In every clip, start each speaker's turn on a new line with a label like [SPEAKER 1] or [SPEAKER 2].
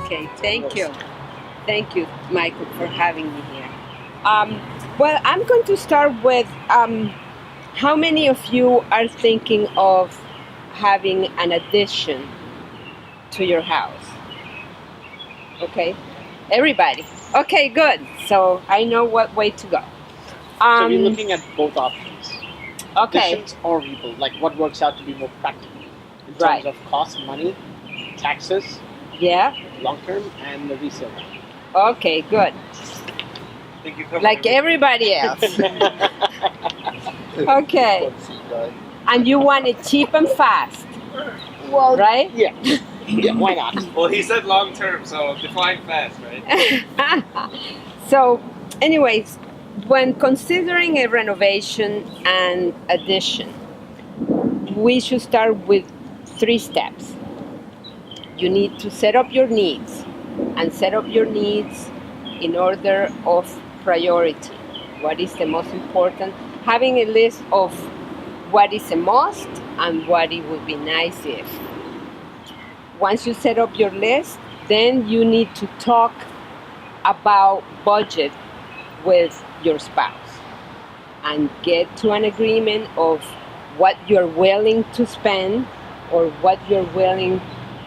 [SPEAKER 1] Okay, thank you. Thank you, Michael, for having me here. Well, I'm going to start with how many of you are thinking of having an addition to your house? Okay, everybody. Okay, good. So I know what way to go.
[SPEAKER 2] So you're looking at both options.
[SPEAKER 1] Okay.
[SPEAKER 2] Additions or rebuild, like what works out to be more practical in terms
[SPEAKER 1] Right.
[SPEAKER 2] of cost, money, taxes,
[SPEAKER 1] Yeah.
[SPEAKER 2] long term, and the resale value.
[SPEAKER 1] Okay, good. Like everybody else. Okay. And you want it cheap and fast.
[SPEAKER 2] Well,
[SPEAKER 1] right?
[SPEAKER 2] Yeah. Yeah, why not?
[SPEAKER 3] Well, he said long term, so define fast, right?
[SPEAKER 1] So, anyways, when considering a renovation and addition, we should start with 3 steps. You need to set up your needs, and set up your needs in order of priority. What is the most important? Having a list of what is a must and what it would be nice if. Once you set up your list, then you need to talk about budget with your spouse and get to an agreement of what you're willing to spend or what you're willing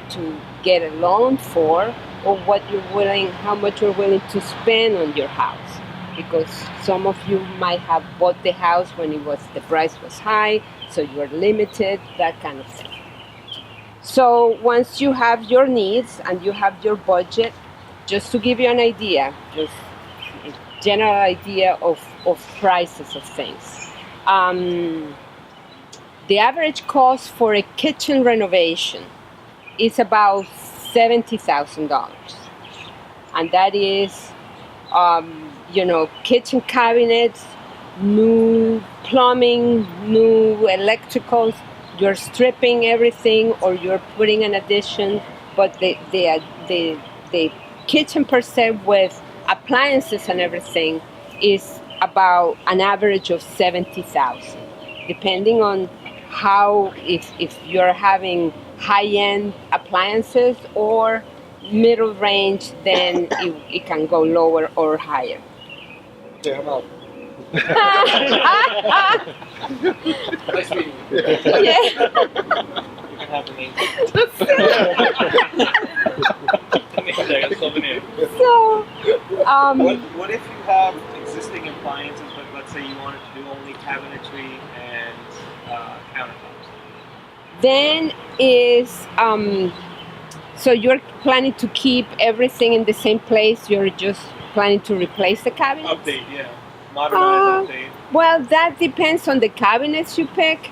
[SPEAKER 1] to get a loan for, or how much you're willing to spend on your house. Because some of you might have bought the house when the price was high, so you're limited, that kind of thing. So once you have your needs and you have your budget, just to give you an idea, just a general idea of prices of things. The average cost for a kitchen renovation is about $70,000. And that is, kitchen cabinets, new plumbing, new electricals. You're stripping everything or you're putting an addition, but the kitchen per se with appliances and everything is about an average of $70,000, depending on how, if you're having high-end appliances or middle range, then it can go lower or higher.
[SPEAKER 3] Okay, I'm out. Nice meeting you.
[SPEAKER 1] Yeah.
[SPEAKER 3] You can have the name.
[SPEAKER 1] So,
[SPEAKER 3] What if you have existing appliances, but let's say you wanted to do only cabinetry and countertops?
[SPEAKER 1] then so you're planning to keep everything in the same place, you're just planning to replace the cabinets?
[SPEAKER 3] Update, yeah. Modernize, update.
[SPEAKER 1] Well, that depends on the cabinets you pick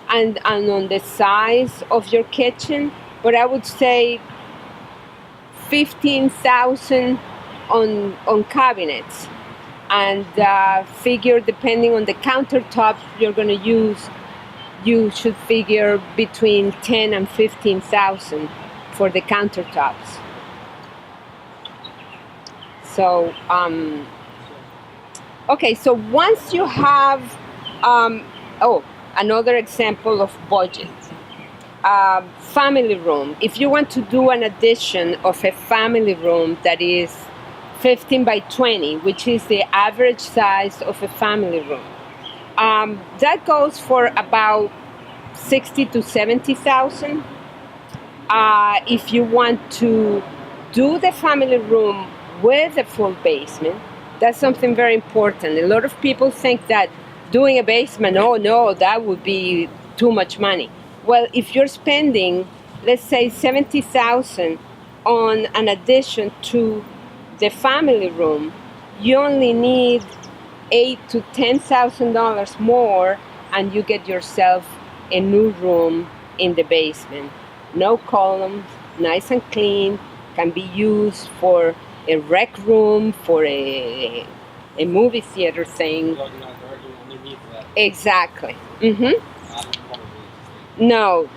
[SPEAKER 1] and on the size of your kitchen, but I would say $15,000 on cabinets, and figure depending on the countertops you're going to use, you should figure between $10,000 and $15,000 for the countertops. So, okay, so once you have, another example of budget. Family room. If you want to do an addition of a family room that is 15 by 20, which is the average size of a family room, that goes for about $60,000 to $70,000. If you want to do the family room with a full basement, that's something very important. A lot of people think that doing a basement, oh no, that would be too much money. Well, if you're spending, let's say $70,000 on an addition to the family room, you only need $8,000 to $10,000 more, and you get yourself a new room in the basement. No columns, nice and clean, can be used for a rec room, for a movie theater thing. Exactly. No,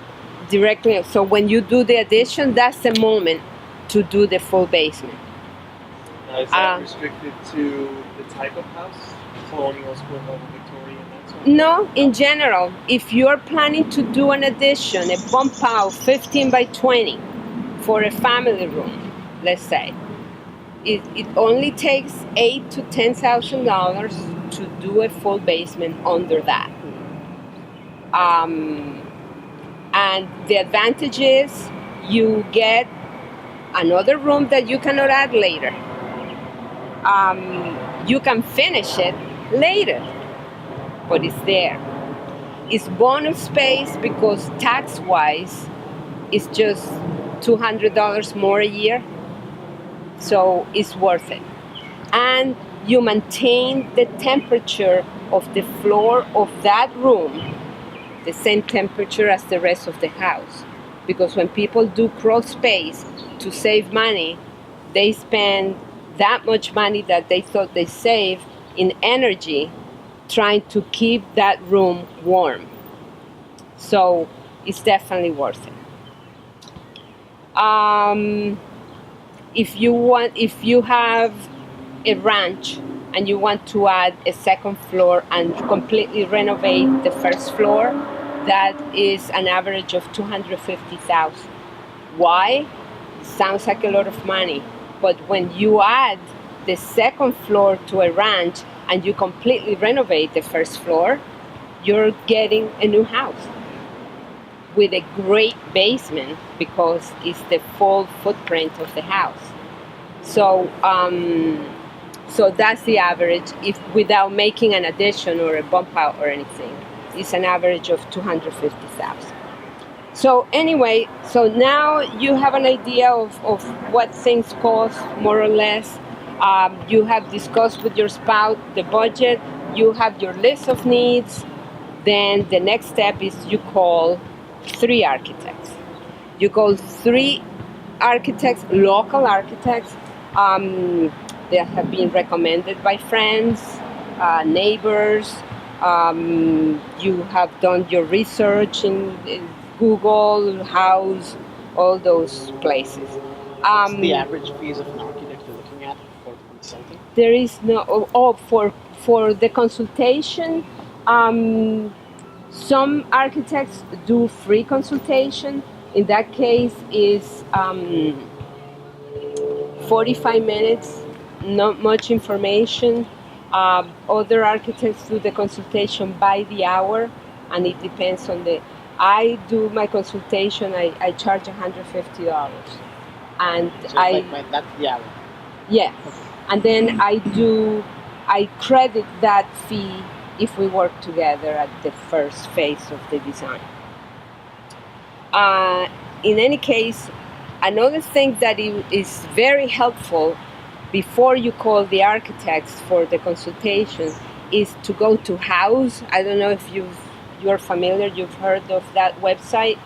[SPEAKER 1] directly. So when you do the addition, that's the moment to do the full basement.
[SPEAKER 3] Now, is that restricted to the type of house? Colonial, square level, Victorian, that sort of thing?
[SPEAKER 1] No, in general, if you're planning to do an addition, a bump out 15 by 20 for a family room, let's say, it only takes $8,000 to $10,000 to do a full basement under that. And the advantage is you get another room that you cannot add later. You can finish it later, but it's there. It's bonus space because tax-wise, it's just $200 more a year, so it's worth it. And you maintain the temperature of the floor of that room the same temperature as the rest of the house. Because when people do crawl space to save money, they spend that much money that they thought they saved in energy trying to keep that room warm. So it's definitely worth it. If you have a ranch and you want to add a second floor and completely renovate the first floor, that is an average of $250,000. Why? Sounds like a lot of money, but when you add the second floor to a ranch and you completely renovate the first floor, you're getting a new house with a great basement because it's the full footprint of the house. So that's the average, if without making an addition or a bump out or anything. It's an average of $250,000. So anyway, so now you have an idea of what things cost, more or less. You have discussed with your spouse the budget. You have your list of needs. Then the next step is you call 3 architects. You call 3 architects, local architects, that have been recommended by friends, neighbors. You have done your research in Google, House, all those places.
[SPEAKER 2] What's the average fees of an architect you're looking at for consulting?
[SPEAKER 1] There is no, for the consultation, some architects do free consultation. In that case, is 45 minutes, not much information. Other architects do the consultation by the hour, and it depends on I do my consultation, I charge $150. And
[SPEAKER 2] so that's the hour?
[SPEAKER 1] Yes. Okay. And then I credit that fee if we work together at the first phase of the design. In any case, another thing that is very helpful before you call the architects for the consultation is to go to House. I don't know if you're familiar, you've heard of that website.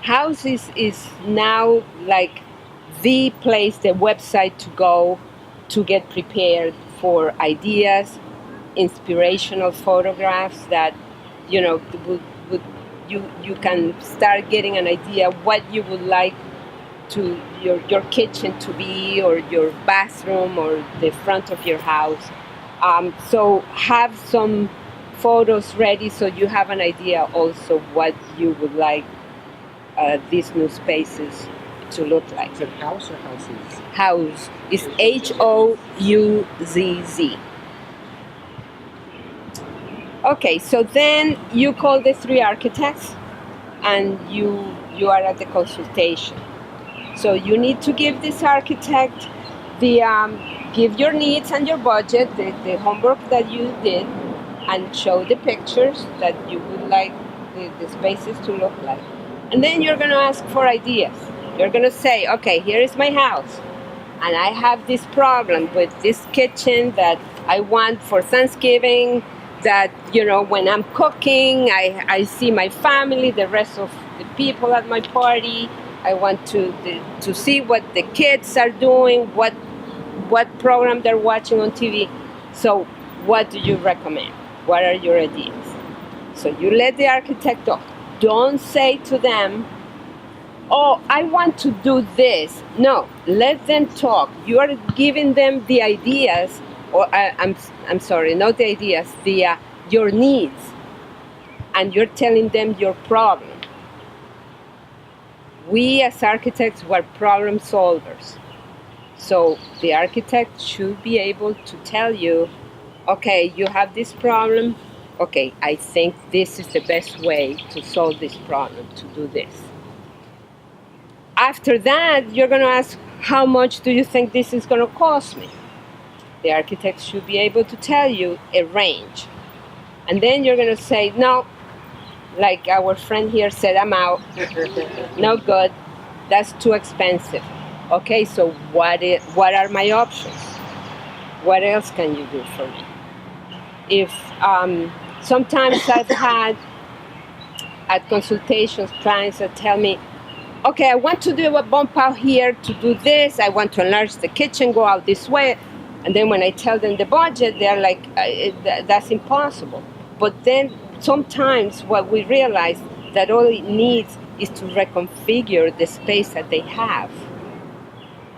[SPEAKER 1] House is now like the place, the website to go to get prepared for ideas, inspirational photographs that, you can start getting an idea what you would like to your kitchen to be, or your bathroom, or the front of your house. So have some photos ready so you have an idea also what you would like these new spaces to look like.
[SPEAKER 2] Is it House or Houses?
[SPEAKER 1] House is Houzz. Okay, so then you call the 3 architects and you are at the consultation. So you need to give this architect give your needs and your budget, the homework that you did, and show the pictures that you would like the spaces to look like. And then you're going to ask for ideas. You're going to say, okay, here is my house, and I have this problem with this kitchen that I want for Thanksgiving, that, when I'm cooking, I see my family, the rest of the people at my party. I want to see what the kids are doing, what program they're watching on TV. So what do you recommend? What are your ideas? So you let the architect talk. Don't say to them, oh, I want to do this. No, let them talk. You are giving them the ideas, or I'm sorry, not the ideas, your needs, and you're telling them your problem. We as architects were problem solvers. So the architect should be able to tell you, okay, you have this problem. Okay, I think this is the best way to solve this problem, to do this. After that, you're going to ask, how much do you think this is going to cost me? The architect should be able to tell you a range. And then you're going to say, no, like our friend here said, I'm out. No good. That's too expensive. Okay, so what are my options? What else can you do for me? If sometimes I've had at consultations clients that tell me, okay, I want to do a bump out here to do this. I want to enlarge the kitchen, go out this way. And then when I tell them the budget, they're like, that's impossible. But then sometimes what we realize that all it needs is to reconfigure the space that they have.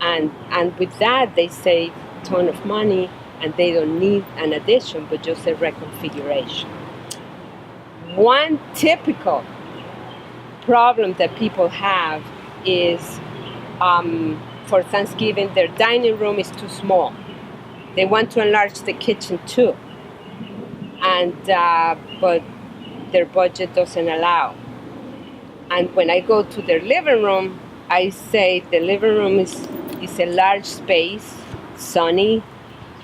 [SPEAKER 1] And with that, they save a ton of money, and they don't need an addition, but just a reconfiguration. One typical problem that people have is for Thanksgiving, their dining room is too small. They want to enlarge the kitchen too, and but their budget doesn't allow. And when I go to their living room, I say the living room is a large space, sunny,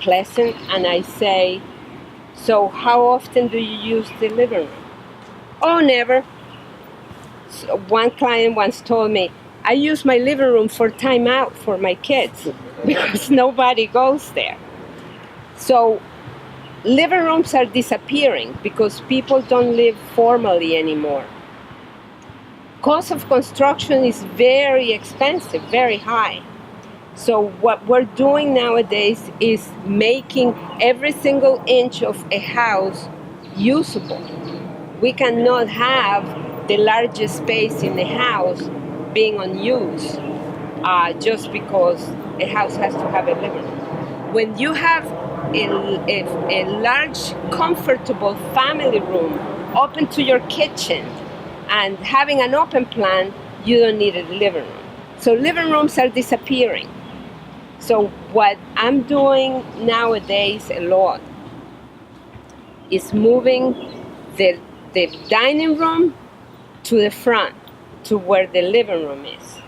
[SPEAKER 1] pleasant, and I say, so how often do you use the living room? Oh, never. So one client once told me, I use my living room for time out for my kids because nobody goes there. So living rooms are disappearing because people don't live formally anymore. Cost of construction is very expensive, very high. So what we're doing nowadays is making every single inch of a house usable. We cannot have the largest space in the house being unused just because a house has to have a living room. When you have a large, comfortable family room open to your kitchen and having an open plan, you don't need a living room. So living rooms are disappearing. So what I'm doing nowadays a lot is moving the dining room to the front, to where the living room is.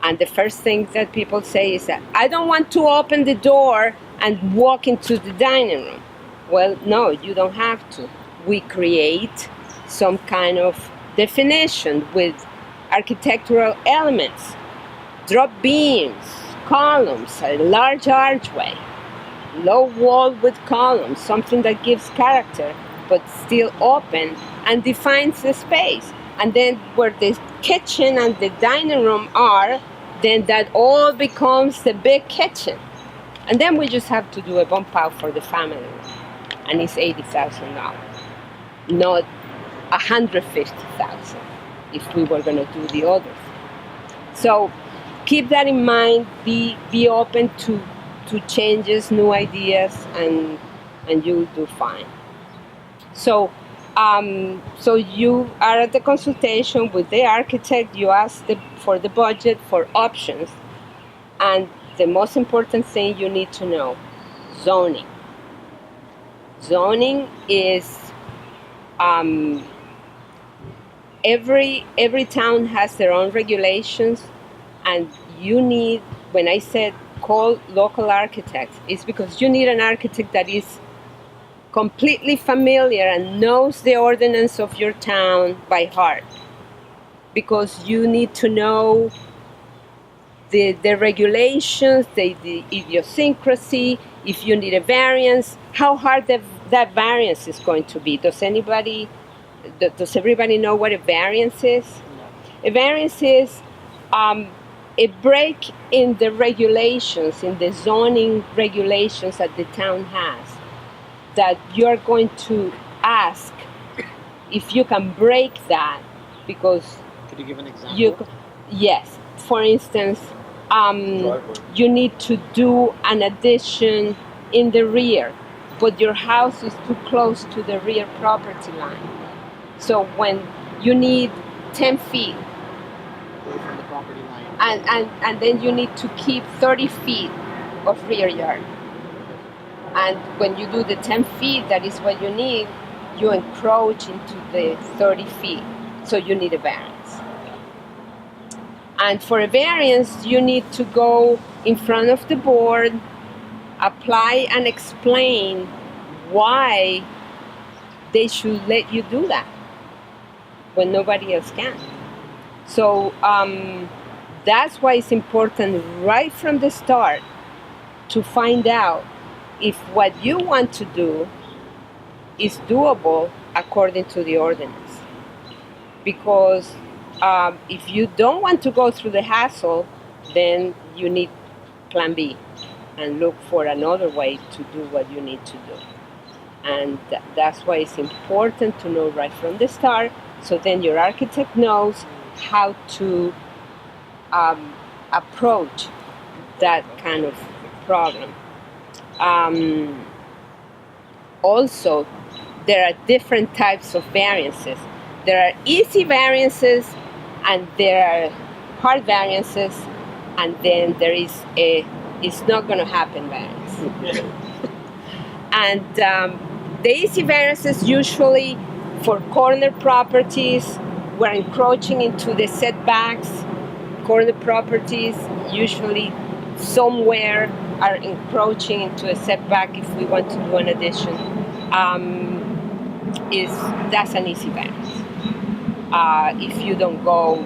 [SPEAKER 1] And the first thing that people say is that, I don't want to open the door and walk into the dining room. Well, no, you don't have to. We create some kind of definition with architectural elements, drop beams, columns, a large archway, low wall with columns, something that gives character but still open and defines the space. And then where the kitchen and the dining room are, then that all becomes the big kitchen. And then we just have to do a bump out for the family room, and it's $80,000, not $150,000 if we were going to do the others. So keep that in mind. Be open to changes, new ideas, and you'll do fine. So so you are at the consultation with the architect. You ask for the budget, for options, and the most important thing you need to know: zoning. Zoning is every town has their own regulations, and you need, when I said call local architects, it's because you need an architect that is completely familiar and knows the ordinance of your town by heart, because you need to know the regulations, the idiosyncrasy. If you need a variance, how hard that variance is going to be. Does everybody know what a variance is? A variance is a break in the regulations, in the zoning regulations that the town has, that you're going to ask if you can break that, because...
[SPEAKER 2] Could you give an example?
[SPEAKER 1] Yes. For instance, you need to do an addition in the rear, but your house is too close to the rear property line. So when you need 10 feet
[SPEAKER 2] away from the property line.
[SPEAKER 1] And then you need to keep 30 feet of rear yard. And when you do the 10 feet, that is what you need, you encroach into the 30 feet. So you need a variance. And for a variance, you need to go in front of the board, apply and explain why they should let you do that when nobody else can. So that's why it's important right from the start to find out if what you want to do is doable according to the ordinance. Because if you don't want to go through the hassle, then you need plan B and look for another way to do what you need to do. And that's why it's important to know right from the start, so then your architect knows how to approach that kind of problem. Also, there are different types of variances. There are easy variances, and there are hard variances, and then there is a it's not going to happen variance. And the easy variances usually for corner properties, we're encroaching into the setbacks. Corner properties usually somewhere are encroaching into a setback if we want to do an addition. That's an easy variance. If you don't go,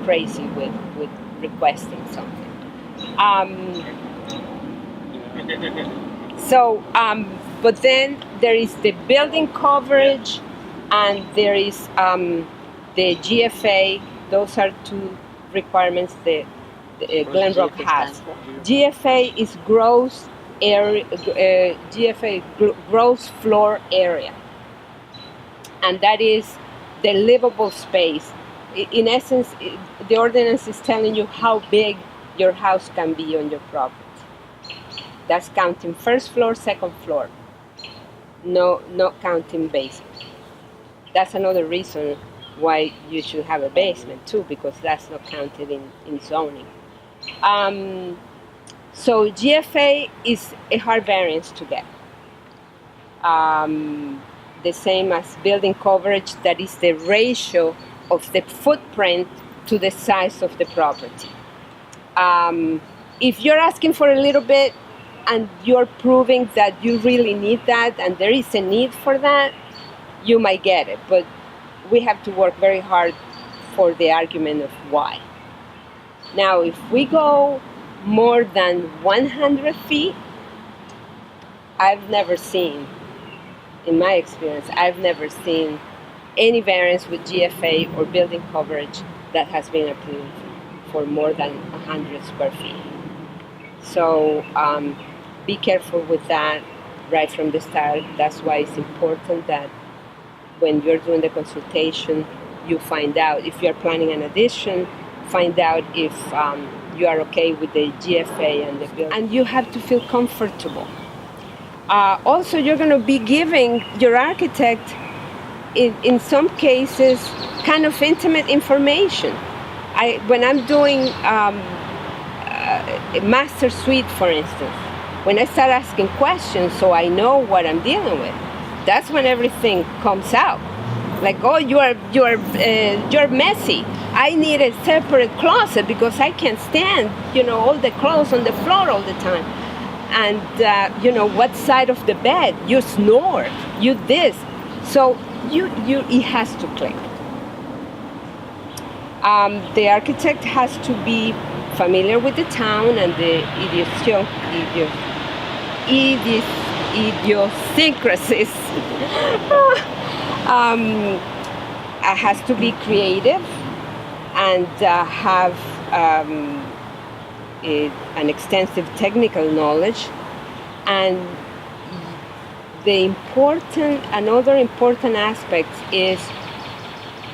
[SPEAKER 1] crazy with requesting something. But then there is the building coverage, and there is the GFA. Those are two requirements that Glenrock has. GFA is gross area. GFA gross floor area, and that is the livable space. In essence, the ordinance is telling you how big your house can be on your property. That's counting first floor, second floor. No, not counting basement. That's another reason why you should have a basement too, because that's not counted in zoning. So GFA is a hard variance to get. The same as building coverage, that is the ratio of the footprint to the size of the property. If you're asking for a little bit and you're proving that you really need that and there is a need for that, you might get it. But we have to work very hard for the argument of why. Now, if we go more than 100 feet, in my experience, I've never seen any variance with GFA or building coverage that has been approved for more than 100 square feet. So be careful with that right from the start. That's why it's important that when you're doing the consultation, you find out if you're planning an addition, find out if you are okay with the GFA and the building. And you have to feel comfortable. Also, you're going to be giving your architect, in some cases, kind of intimate information. When I'm doing a master suite, for instance, when I start asking questions so I know what I'm dealing with, that's when everything comes out. Like, oh, you're messy. I need a separate closet because I can't stand, all the clothes on the floor all the time. And, what side of the bed? You snore, you this. So it has to click. The architect has to be familiar with the town and the idiosyncrasies. Has to be creative and have an extensive technical knowledge. And another important aspect is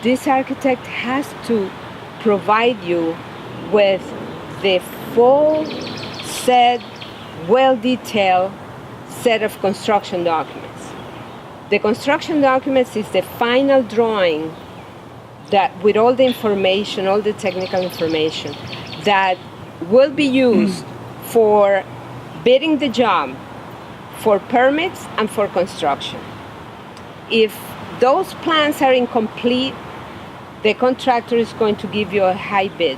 [SPEAKER 1] this architect has to provide you with the full set, well-detailed set of construction documents. The construction documents is the final drawing that with all the information, all the technical information that will be used for bidding the job, for permits, and for construction. If those plans are incomplete, the contractor is going to give you a high bid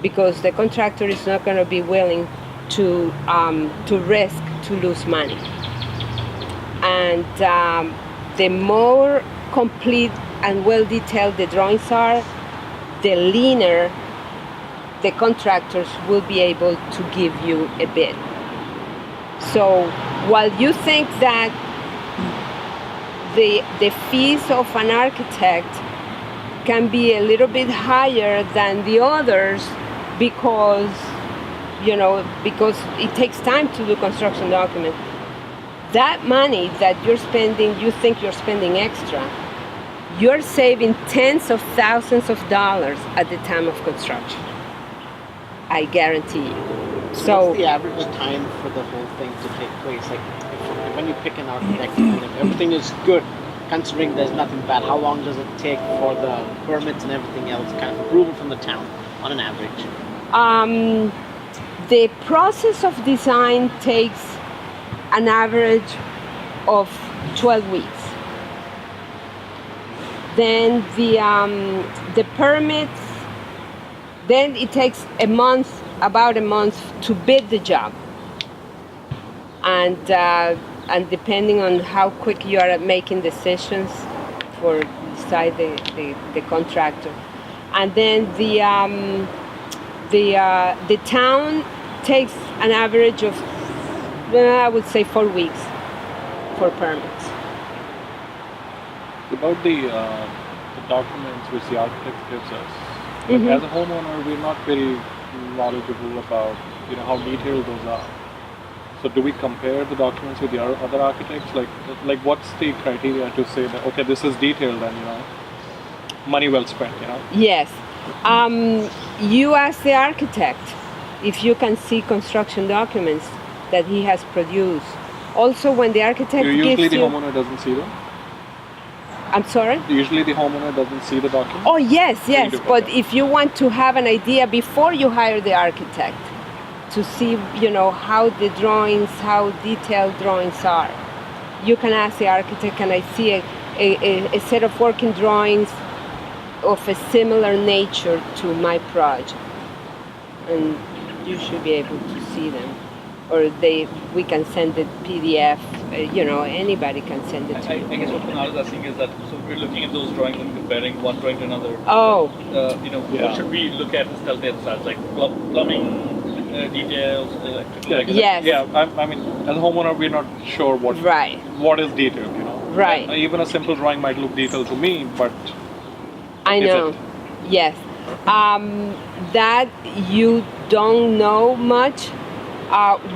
[SPEAKER 1] because the contractor is not going to be willing to risk to lose money. And the more complete and well detailed the drawings are, the leaner the contractors will be able to give you a bid. So while you think that the fees of an architect can be a little bit higher than the others because it takes time to do construction documents, that money that you're spending, you think you're spending extra, you're saving tens of thousands of dollars at the time of construction. I guarantee you. So
[SPEAKER 2] what's the average time for the whole thing to take place? Like, when you pick an architect and if everything is good, considering there's nothing bad, how long does it take for the permits and everything else, kind of approval from the town, on an average?
[SPEAKER 1] The process of design takes an average of 12 weeks. Then the permits, then it takes about a month to bid the job. And depending on how quick you are at making decisions for decide the contractor. And then the town takes an average of, I would say, 4 weeks for permits.
[SPEAKER 4] About the documents which the architect gives us,
[SPEAKER 1] Mhm.
[SPEAKER 4] as a homeowner, we're not very knowledgeable about how detailed those are. So do we compare the documents with the other architects? Like what's the criteria to say that okay, this is detailed and money well spent?
[SPEAKER 1] Yes. You ask the architect if you can see construction documents that he has produced. Also, when the architect
[SPEAKER 4] Usually
[SPEAKER 1] gives
[SPEAKER 4] the
[SPEAKER 1] you...
[SPEAKER 4] homeowner doesn't see them?
[SPEAKER 1] I'm sorry?
[SPEAKER 4] Usually the homeowner doesn't see the documents?
[SPEAKER 1] Oh, yes.
[SPEAKER 4] do,
[SPEAKER 1] But
[SPEAKER 4] okay.
[SPEAKER 1] if you want to have an idea before you hire the architect to see, how the drawings, how detailed drawings are, you can ask the architect, can I see a set of working drawings of a similar nature to my project? And you should be able to see them. Or we can send the PDF, anybody can send it to you.
[SPEAKER 5] I guess what Kunal is asking is that, so we're looking at those drawings and comparing one drawing to another.
[SPEAKER 1] Oh.
[SPEAKER 4] Yeah.
[SPEAKER 5] What should we look at as telltale signs, like plumbing details, electrical?
[SPEAKER 1] Yes.
[SPEAKER 4] Yeah, I mean, as a homeowner, we're not sure
[SPEAKER 1] Right.
[SPEAKER 4] what is detailed,
[SPEAKER 1] Right.
[SPEAKER 4] Even a simple drawing might look detailed to me, but
[SPEAKER 1] I
[SPEAKER 4] is
[SPEAKER 1] know.
[SPEAKER 4] it?
[SPEAKER 1] Yes. That you don't know much.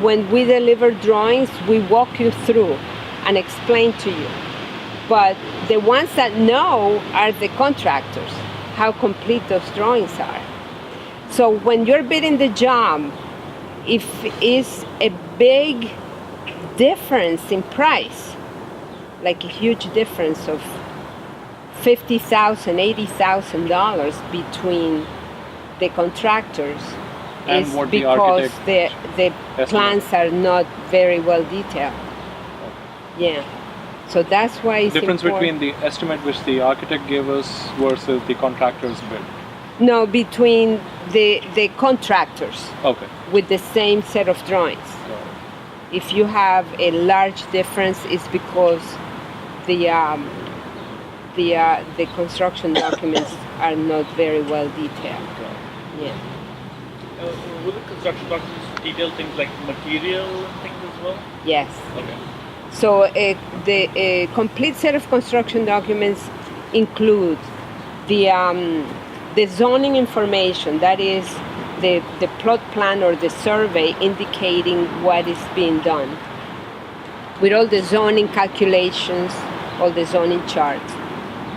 [SPEAKER 1] When we deliver drawings, we walk you through and explain to you. But the ones that know are the contractors, how complete those drawings are. So when you're bidding the job, if it's a big difference in price, like a huge difference of $50,000, $80,000 between the contractors,
[SPEAKER 4] And
[SPEAKER 1] is
[SPEAKER 4] what the
[SPEAKER 1] because the
[SPEAKER 4] estimate.
[SPEAKER 1] plans are not very well detailed. Yeah. So that's why it's
[SPEAKER 4] difference
[SPEAKER 1] important.
[SPEAKER 4] between the estimate which the architect gave us versus the contractor's bid.
[SPEAKER 1] No, between the contractors
[SPEAKER 4] Okay.
[SPEAKER 1] with the same set of drawings. If you have a large difference, it's because the construction documents are not very well detailed. Yeah.
[SPEAKER 5] Will the construction documents detail things like material and things as well?
[SPEAKER 1] Yes.
[SPEAKER 5] Okay.
[SPEAKER 1] So the complete set of construction documents include the zoning information, that is the plot plan or the survey indicating what is being done, with all the zoning calculations, all the zoning charts.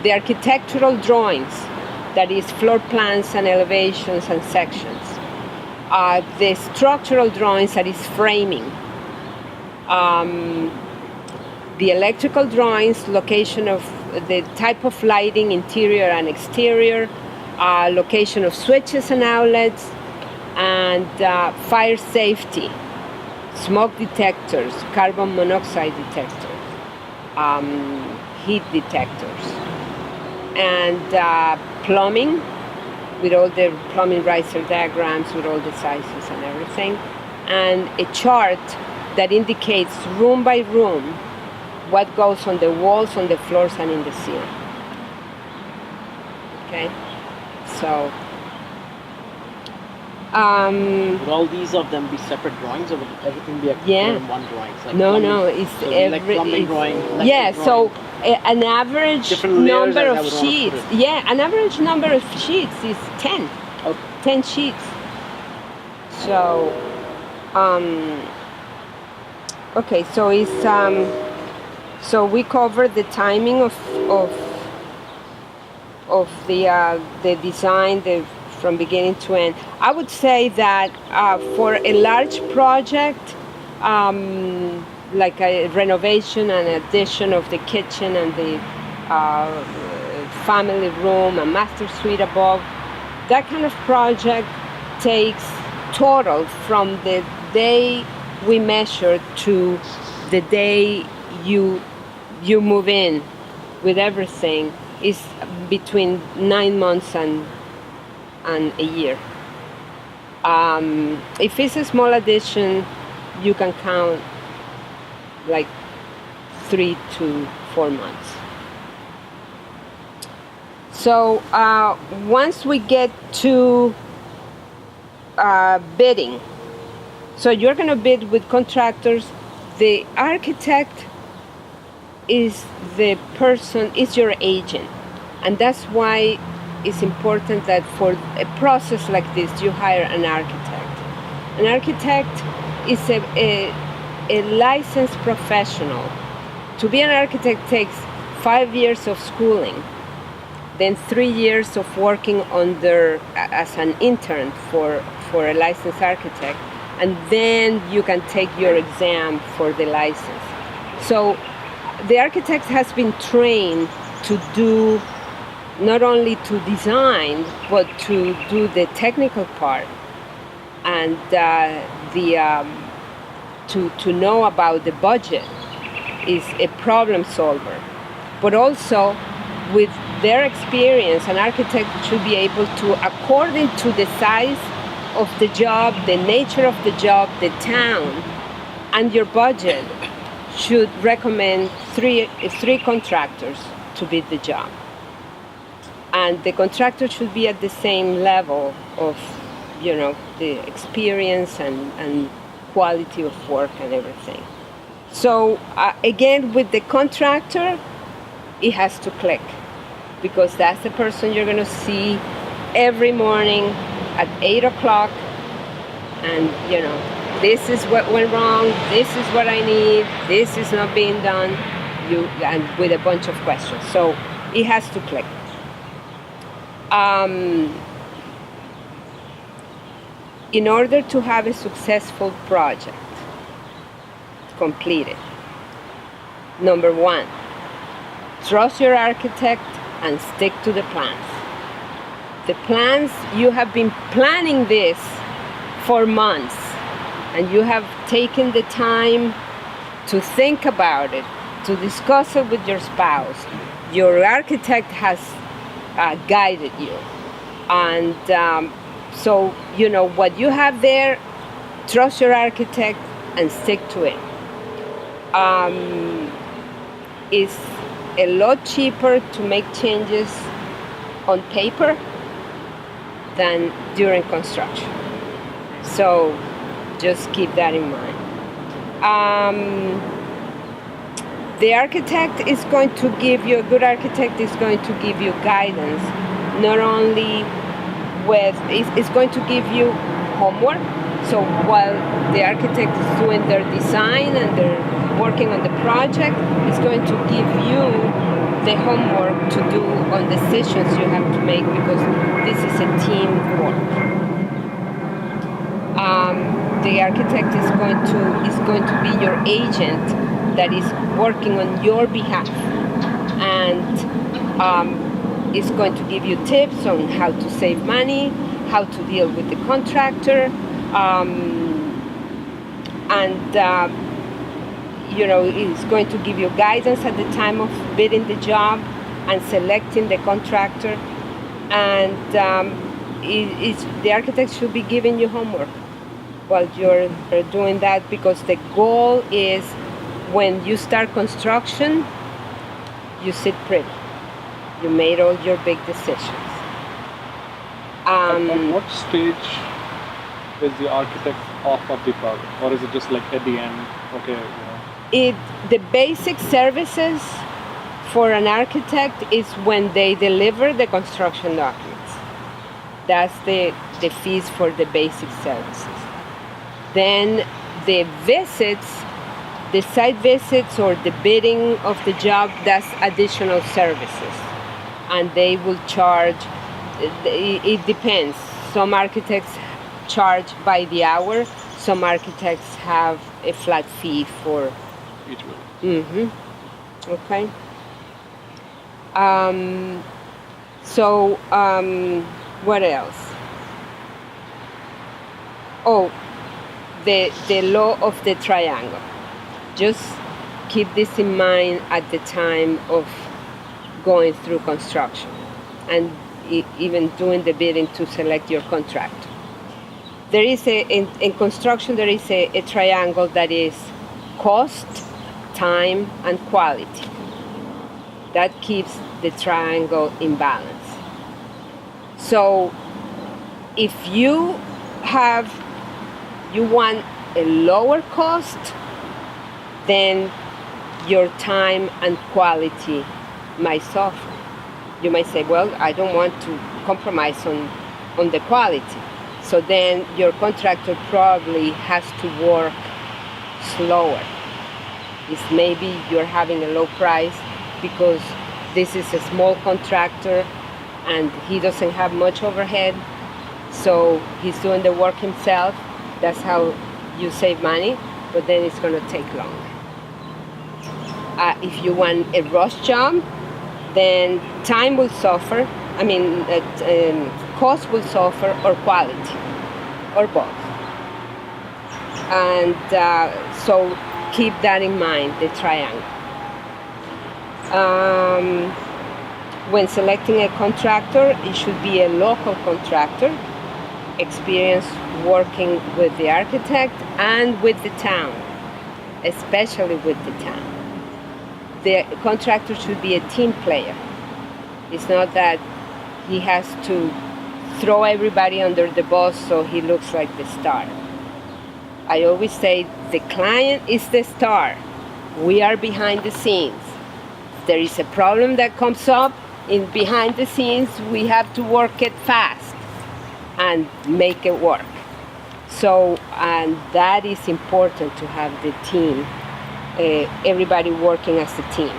[SPEAKER 1] The architectural drawings, that is floor plans and elevations and sections. The structural drawings, that is framing. The electrical drawings, location of the type of lighting, interior and exterior, location of switches and outlets, and fire safety, smoke detectors, carbon monoxide detectors, heat detectors, and plumbing, with all the plumbing riser diagrams with all the sizes and everything, and a chart that indicates room by room what goes on the walls, on the floors, and in the ceiling. Okay, so
[SPEAKER 2] Would all these of them be separate drawings, or would everything be in one drawing? It's like
[SPEAKER 1] no,
[SPEAKER 2] plumbing,
[SPEAKER 1] no, it's
[SPEAKER 2] so it'd be like plumbing
[SPEAKER 1] it's,
[SPEAKER 2] drawing, electric
[SPEAKER 1] yeah.
[SPEAKER 2] drawing.
[SPEAKER 1] So an average
[SPEAKER 2] Different layers
[SPEAKER 1] number
[SPEAKER 2] that I
[SPEAKER 1] of
[SPEAKER 2] would wanna
[SPEAKER 1] sheets.
[SPEAKER 2] put it.
[SPEAKER 1] Yeah, an average number of sheets is 10.
[SPEAKER 2] Okay.
[SPEAKER 1] 10 sheets. So, okay. So it's so we cover the timing of the design, from beginning to end. I would say that for a large project, like a renovation and addition of the kitchen and the family room and master suite above, that kind of project takes total from the day we measure to the day you move in with everything is between 9 months and a year. If it's a small addition, you can count like 3 to 4 months. So once we get to bidding, so you're going to bid with contractors. The architect is the person, is your agent, and that's why it's important that for a process like this you hire an architect. An architect is a licensed professional. To be an architect takes 5 years of schooling, then 3 years of working as an intern for a licensed architect, and then you can take your exam for the license. So the architect has been trained to do, not only to design, but to do the technical part, and to know about the budget, is a problem solver. But also, with their experience, an architect should be able to, according to the size of the job, the nature of the job, the town, and your budget, should recommend three contractors to bid the job. And the contractor should be at the same level of, the experience and quality of work and everything. So again, with the contractor, it has to click, because that's the person you're going to see every morning at 8 o'clock, and this is what went wrong, this is what I need, this is not being done, and with a bunch of questions. So it has to click. In order to have a successful project completed, number one, trust your architect and stick to the plans. The plans, you have been planning this for months, and you have taken the time to think about it, to discuss it with your spouse. Your architect has guided you. And so, what you have there, trust your architect and stick to it. It's a lot cheaper to make changes on paper than during construction. So just keep that in mind. The architect is going to give you, a good architect is going to give you guidance, not only it's going to give you homework. So while the architect is doing their design and they're working on the project, it's going to give you the homework to do on decisions you have to make, because this is a team work. The architect is going to be your agent that is working on your behalf. and it's going to give you tips on how to save money, how to deal with the contractor, and it's going to give you guidance at the time of bidding the job and selecting the contractor. And the architect should be giving you homework while you're doing that, because the goal is when you start construction, you sit pretty. You made all your big decisions.
[SPEAKER 4] At what stage is the architect off of the project, or is it just like at the end? Okay,
[SPEAKER 1] The basic services for an architect is when they deliver the construction documents. That's the fees for the basic services. Then the visits, the site visits or the bidding of the job, that's additional services. And they will charge, it depends. Some architects charge by the hour. Some architects have a flat fee for
[SPEAKER 4] each one.
[SPEAKER 1] Mm-hmm. Okay. What else? Oh, the law of the triangle. Just keep this in mind at the time of going through construction and even doing the bidding to select your contractor. There is in construction, there is a triangle that is cost, time, and quality. That keeps the triangle in balance. So if you want a lower cost, then your time and quality might suffer. You might say, well, I don't want to compromise on the quality. So then your contractor probably has to work slower. It's maybe you're having a low price because this is a small contractor and he doesn't have much overhead, so he's doing the work himself. That's how you save money, but then it's going to take longer. If you want a rush job, then time will suffer. Cost will suffer, or quality, or both. And so keep that in mind, the triangle. When selecting a contractor, it should be a local contractor, experienced working with the architect and with the town, especially with the town. The contractor should be a team player. It's not that he has to throw everybody under the bus so he looks like the star. I always say the client is the star. We are behind the scenes. If there is a problem that comes up behind the scenes, we have to work it fast and make it work. So, and that is important to have the team, everybody working as a team.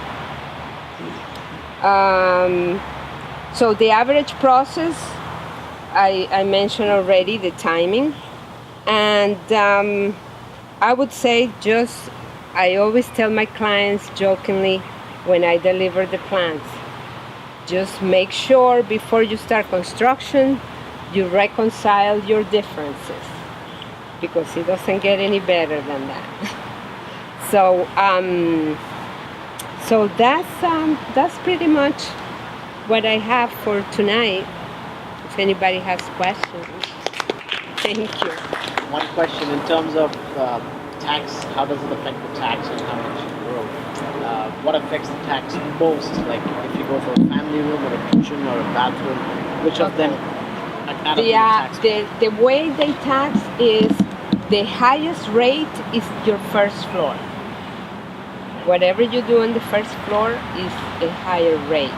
[SPEAKER 1] So the average process, I mentioned already the timing. And I would say I always tell my clients jokingly when I deliver the plans, just make sure before you start construction, you reconcile your differences, because it doesn't get any better than that. So that's pretty much what I have for tonight. If anybody has questions. Thank you.
[SPEAKER 2] One question in terms of tax, how does it affect the tax and how much you grow? What affects the tax most? Like if you go for a family room or a kitchen or a bathroom, which of them add up to the tax?
[SPEAKER 1] The way they tax is the highest rate is your first floor. Whatever you do on the first floor is a higher rate.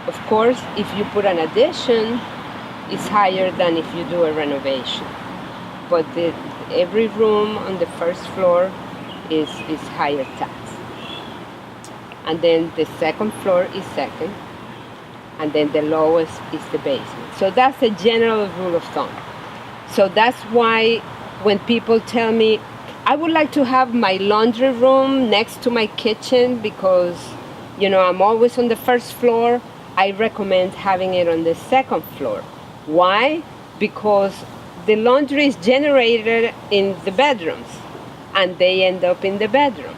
[SPEAKER 1] Of course, if you put an addition, it's higher than if you do a renovation. But every room on the first floor is higher tax. And then the second floor is second. And then the lowest is the basement. So that's a general rule of thumb. So that's why when people tell me, I would like to have my laundry room next to my kitchen because I'm always on the first floor. I recommend having it on the second floor. Why? Because the laundry is generated in the bedrooms and they end up in the bedroom.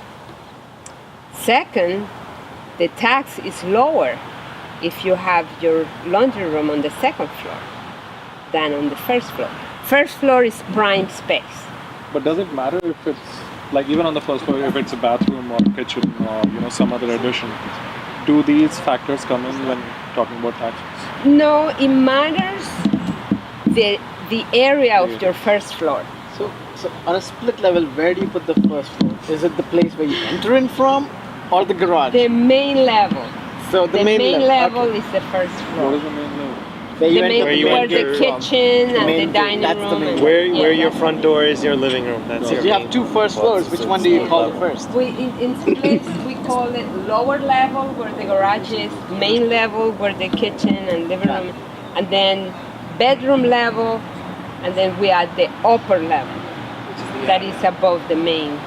[SPEAKER 1] Second, the tax is lower if you have your laundry room on the second floor than on the first floor. First floor is prime space.
[SPEAKER 4] But does it matter if it's like even on the first floor, if it's a bathroom or kitchen or some other addition? Do these factors come in when talking about taxes?
[SPEAKER 1] No, it matters the area of your first floor.
[SPEAKER 2] So on a split level, where do you put the first floor? Is it the place where you enter in from, or the garage?
[SPEAKER 1] The main level.
[SPEAKER 2] So the main
[SPEAKER 1] level
[SPEAKER 2] okay.
[SPEAKER 1] is the first
[SPEAKER 4] What
[SPEAKER 1] floor.
[SPEAKER 4] is the main level?
[SPEAKER 1] Where the kitchen and the dining
[SPEAKER 2] that's the
[SPEAKER 1] room.
[SPEAKER 2] main
[SPEAKER 3] Where your front door is your living room. That's
[SPEAKER 2] So
[SPEAKER 3] your
[SPEAKER 2] you
[SPEAKER 3] main.
[SPEAKER 2] have two first floors. Which one do you call the first?
[SPEAKER 1] In splits, we call it lower level where the garage is, main level where the kitchen and living room, and then bedroom level, and then we add the upper level that is above the main.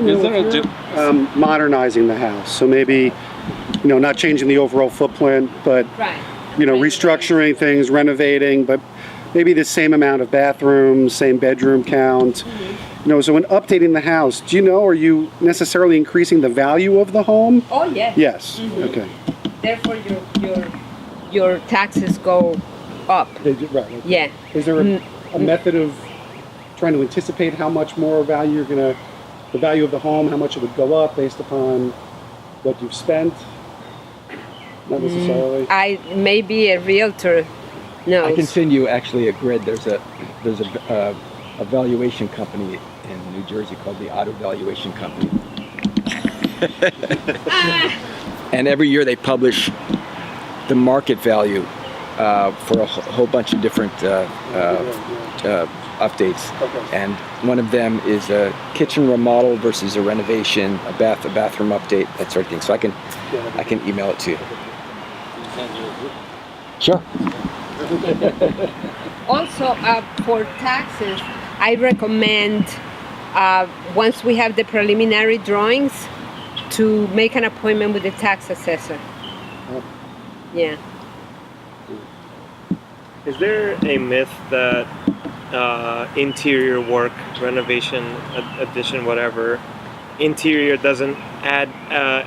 [SPEAKER 4] Is there a
[SPEAKER 6] modernizing the house. So maybe, not changing the overall footprint, but,
[SPEAKER 1] Right.
[SPEAKER 6] restructuring things, renovating, but maybe the same amount of bathrooms, same bedroom count. So when updating the house, are you necessarily increasing the value of the home?
[SPEAKER 1] Oh yes.
[SPEAKER 6] Yes. Okay.
[SPEAKER 1] Therefore, your taxes go up.
[SPEAKER 6] Right.
[SPEAKER 1] Yeah.
[SPEAKER 6] Is there a method of trying to anticipate how much more value the value of the home, how much it would go up based upon what you've spent? Not necessarily.
[SPEAKER 1] Maybe a realtor knows.
[SPEAKER 7] I can send you actually a grid. There's a valuation company in New Jersey called the Auto Valuation Company. And every year they publish the market value for a whole bunch of different updates.
[SPEAKER 6] Okay.
[SPEAKER 7] And one of them is a kitchen remodel versus a renovation, a bathroom update, that sort of thing. So I can email it to you. Sure.
[SPEAKER 1] Also, for taxes, I recommend once we have the preliminary drawings to make an appointment with the tax assessor. Yeah.
[SPEAKER 3] Is there a myth that interior work, renovation, addition, whatever, interior doesn't add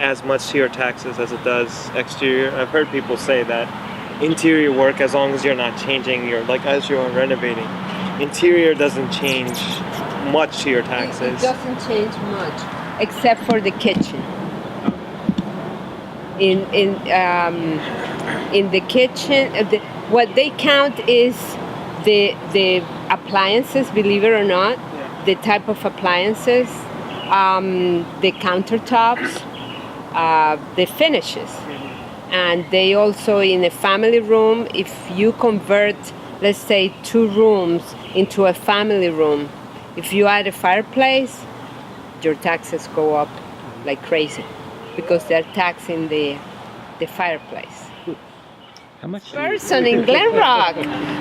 [SPEAKER 3] as much to your taxes as it does exterior? I've heard people say that interior work, as long as you're not changing as you're renovating, interior doesn't change much to your
[SPEAKER 1] It
[SPEAKER 3] taxes.
[SPEAKER 1] doesn't change much, except for the kitchen. In the kitchen, what they count is the appliances. Believe it or not, the type of appliances, the countertops, the finishes. And they also, in a family room, if you convert, let's say, 2 rooms into a family room, if you add a fireplace, your taxes go up like crazy because they're taxing the fireplace.
[SPEAKER 7] How much?
[SPEAKER 1] Person in Glen Rock.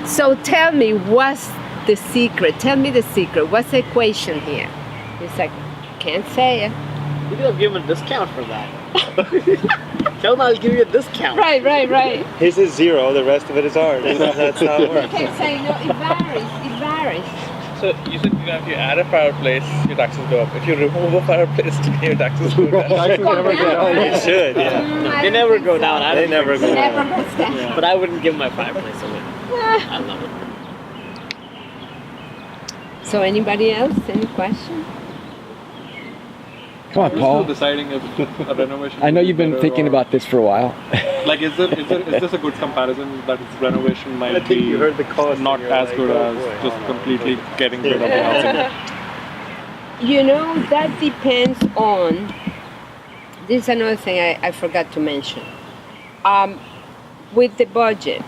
[SPEAKER 1] So tell me, what's the secret? Tell me the secret. What's the equation here? It's like, can't say it.
[SPEAKER 2] You could have given a discount for that. Tell them I'll give you a discount.
[SPEAKER 1] Right.
[SPEAKER 3] His is 0, the rest of it is ours. That's how it
[SPEAKER 1] You
[SPEAKER 3] works.
[SPEAKER 1] can say, no, it varies.
[SPEAKER 5] So you said if you add a fireplace, your taxes go up. If you remove a fireplace, your taxes go down.
[SPEAKER 4] Taxes never go down.
[SPEAKER 3] It should, yeah.
[SPEAKER 2] They never go down. I
[SPEAKER 3] They
[SPEAKER 2] don't
[SPEAKER 3] never
[SPEAKER 2] think
[SPEAKER 3] go
[SPEAKER 2] so.
[SPEAKER 1] Never
[SPEAKER 3] down.
[SPEAKER 1] goes down.
[SPEAKER 2] But I wouldn't give my fireplace away. I love it.
[SPEAKER 1] So anybody else? Any question?
[SPEAKER 7] Come on,
[SPEAKER 4] We're
[SPEAKER 7] Paul.
[SPEAKER 4] still deciding if a renovation.
[SPEAKER 7] I know
[SPEAKER 4] is
[SPEAKER 7] you've been
[SPEAKER 4] better
[SPEAKER 7] thinking
[SPEAKER 4] or-
[SPEAKER 7] about this for a while.
[SPEAKER 4] Like, is this a good comparison that its renovation might
[SPEAKER 3] I think
[SPEAKER 4] be
[SPEAKER 3] you heard the cost
[SPEAKER 4] not
[SPEAKER 3] and you're
[SPEAKER 4] as
[SPEAKER 3] like,
[SPEAKER 4] good
[SPEAKER 3] oh
[SPEAKER 4] as
[SPEAKER 3] boy.
[SPEAKER 4] just completely getting rid of the housing?
[SPEAKER 1] That depends on. This is another thing I forgot to mention. With the budget,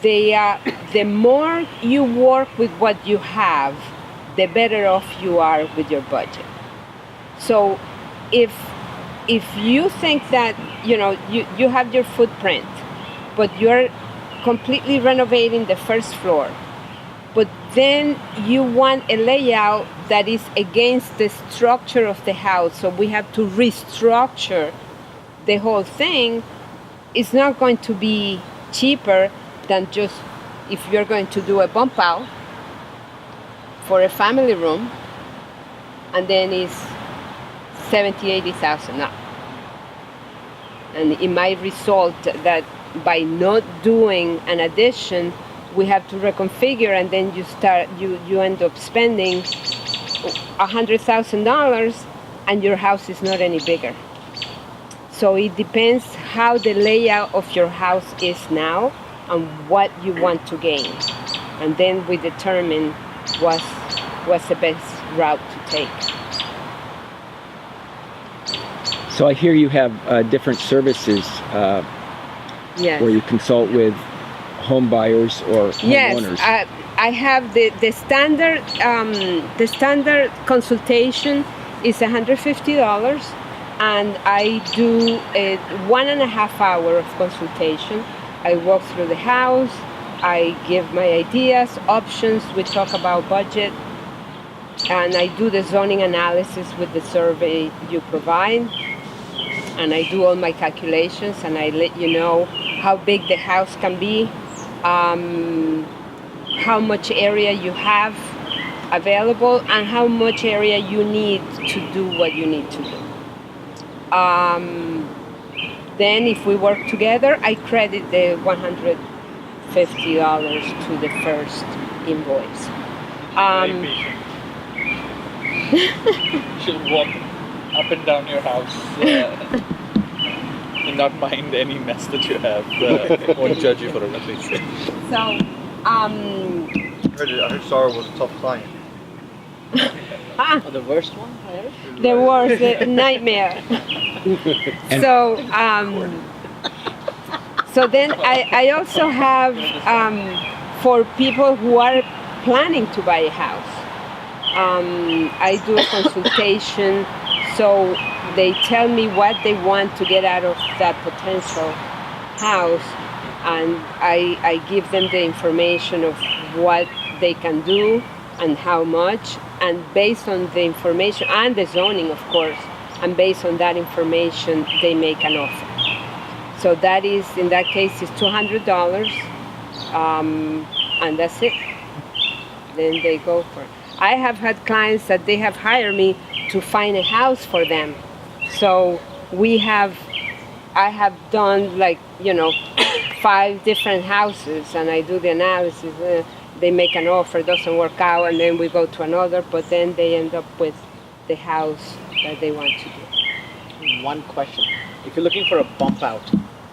[SPEAKER 1] the more you work with what you have, the better off you are with your budget. So if you think that you have your footprint, but you're completely renovating the first floor, but then you want a layout that is against the structure of the house. So we have to restructure the whole thing. It's not going to be cheaper than just if you're going to do a bump out for a family room, and then it's 70,000-80,000 up. And it might result that by not doing an addition, we have to reconfigure, and then you end up spending $100,000, and your house is not any bigger. So it depends how the layout of your house is now and what you want to gain, and then we determine what's the best route to take.
[SPEAKER 7] So I hear you have different services
[SPEAKER 1] Yes.
[SPEAKER 7] where you consult with home buyers or homeowners.
[SPEAKER 1] Yes, I have the standard consultation is $150, and I do a 1.5 hour of consultation. I walk through the house, I give my ideas, options, we talk about budget, and I do the zoning analysis with the survey you provide, and I do all my calculations, and I let you know how big the house can be, how much area you have available, and how much area you need to do what you need to do. Then if we work together, I credit the $150 to the first invoice.
[SPEAKER 5] Very patient. She'll walk up and down your house and not mind any mess that you have.
[SPEAKER 8] Won't judge you for it, at least.
[SPEAKER 1] So,
[SPEAKER 8] I heard Sarah was a tough client.
[SPEAKER 2] Oh, the worst one I heard?
[SPEAKER 1] the worst, the nightmare. So then I also have for people who are planning to buy a house. I do a consultation, so they tell me what they want to get out of that potential house, and I give them the information of what they can do and how much, and based on the information and the zoning, of course, and based on that information, they make an offer. So that is, in that case, is $200, and that's it. Then they go for it. I have had clients that they have hired me to find a house for them. So I have done 5 different houses, and I do the analysis. They make an offer, doesn't work out, and then we go to another, but then they end up with the house that they want to do.
[SPEAKER 2] One question. If you're looking for a bump out,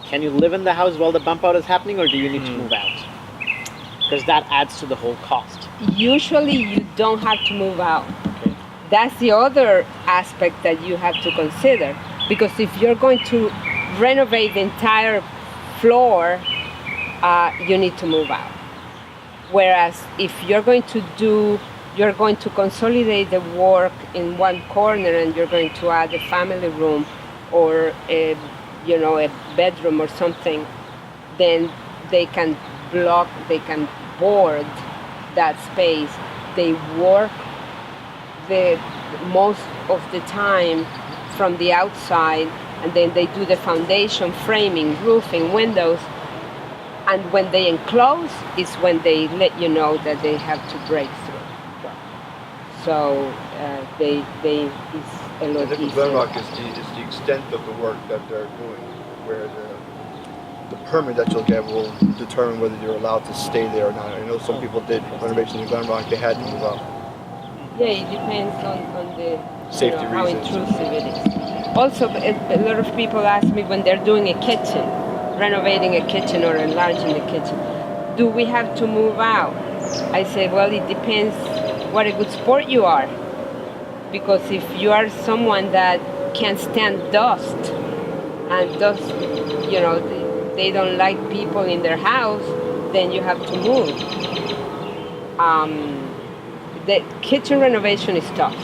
[SPEAKER 2] can you live in the house while the bump out is happening, or do you need to move out? Because that adds to the whole cost.
[SPEAKER 1] Usually you don't have to move out.
[SPEAKER 2] Okay.
[SPEAKER 1] That's the other aspect that you have to consider, because if you're going to renovate the entire floor, you need to move out. Whereas if you're going to consolidate the work in one corner, and you're going to add a family room or a bedroom or something, then they can board that space. They work the most of the time from the outside, and then they do the foundation, framing, roofing, windows, and when they enclose is when they let you know that they have to break through. So it's a lot
[SPEAKER 8] I think
[SPEAKER 1] easier.
[SPEAKER 8] Glenrock is the extent of the work that they're doing, where the permit that you'll get will determine whether you're allowed to stay there or not. I know some people did renovations in Glenrock, they had to move out.
[SPEAKER 1] Yeah, it depends on the
[SPEAKER 8] Safety
[SPEAKER 1] how
[SPEAKER 8] reasons.
[SPEAKER 1] intrusive it is. Also, a lot of people ask me when they're doing a kitchen, renovating a kitchen or enlarging the kitchen, do we have to move out? I say, well, it depends what a good sport you are. Because if you are someone that can't stand dust, and dust, they don't like people in their house, then you have to move. The kitchen renovation is tough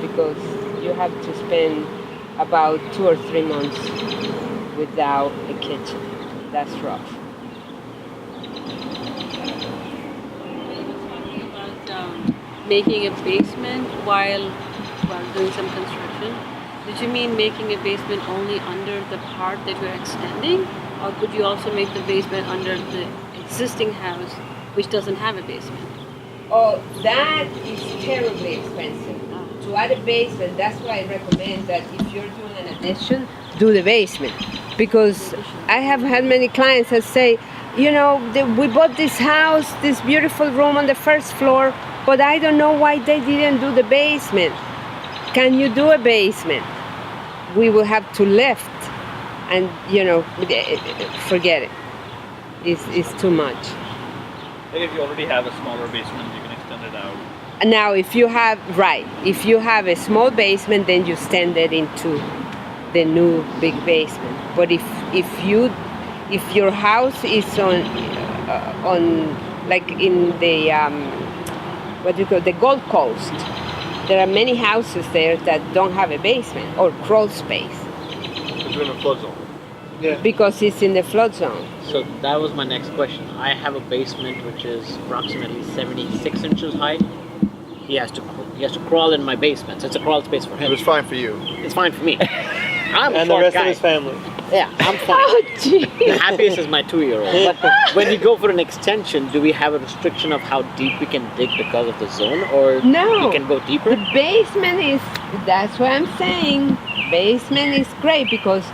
[SPEAKER 1] because you have to spend about 2 or 3 months without a kitchen. That's rough.
[SPEAKER 9] making a basement while doing some construction, did you mean making a basement only under the part that you're extending, or could you also make the basement under the existing house which doesn't have a basement?
[SPEAKER 1] Oh, that is terribly expensive. To add a basement, that's why I recommend that if you're doing an addition, do the basement. Because I have had many clients that say, you know, we bought this house, this beautiful room on the first floor, but I don't know why they didn't do the basement. Can you do a basement? We will have to lift, and you know, forget it. It's too much.
[SPEAKER 5] Like if you already have a smaller basement, you can extend it out.
[SPEAKER 1] Now, if you have a small basement, then you extend it into the new big basement. But if your house is on like in the the Gold Coast, there are many houses there that don't have a basement or crawl space.
[SPEAKER 8] Because you're in a flood zone.
[SPEAKER 1] Because it's in the flood zone.
[SPEAKER 2] So that was my next question. I have a basement which is approximately 76 inches high. He has to crawl in my basement. So it's a crawl space for
[SPEAKER 8] It
[SPEAKER 2] him.
[SPEAKER 8] was fine for you.
[SPEAKER 2] It's fine for me. I'm a
[SPEAKER 3] And the
[SPEAKER 2] short
[SPEAKER 3] rest
[SPEAKER 2] guy.
[SPEAKER 3] of his family.
[SPEAKER 2] Yeah, I'm fine.
[SPEAKER 1] Oh, gee.
[SPEAKER 2] The happiest is my 2-year-old. But when we go for an extension, do we have a restriction of how deep we can dig because of the zone, or
[SPEAKER 1] No.
[SPEAKER 2] we can go deeper?
[SPEAKER 1] The basement is, that's what I'm saying. Basement is great because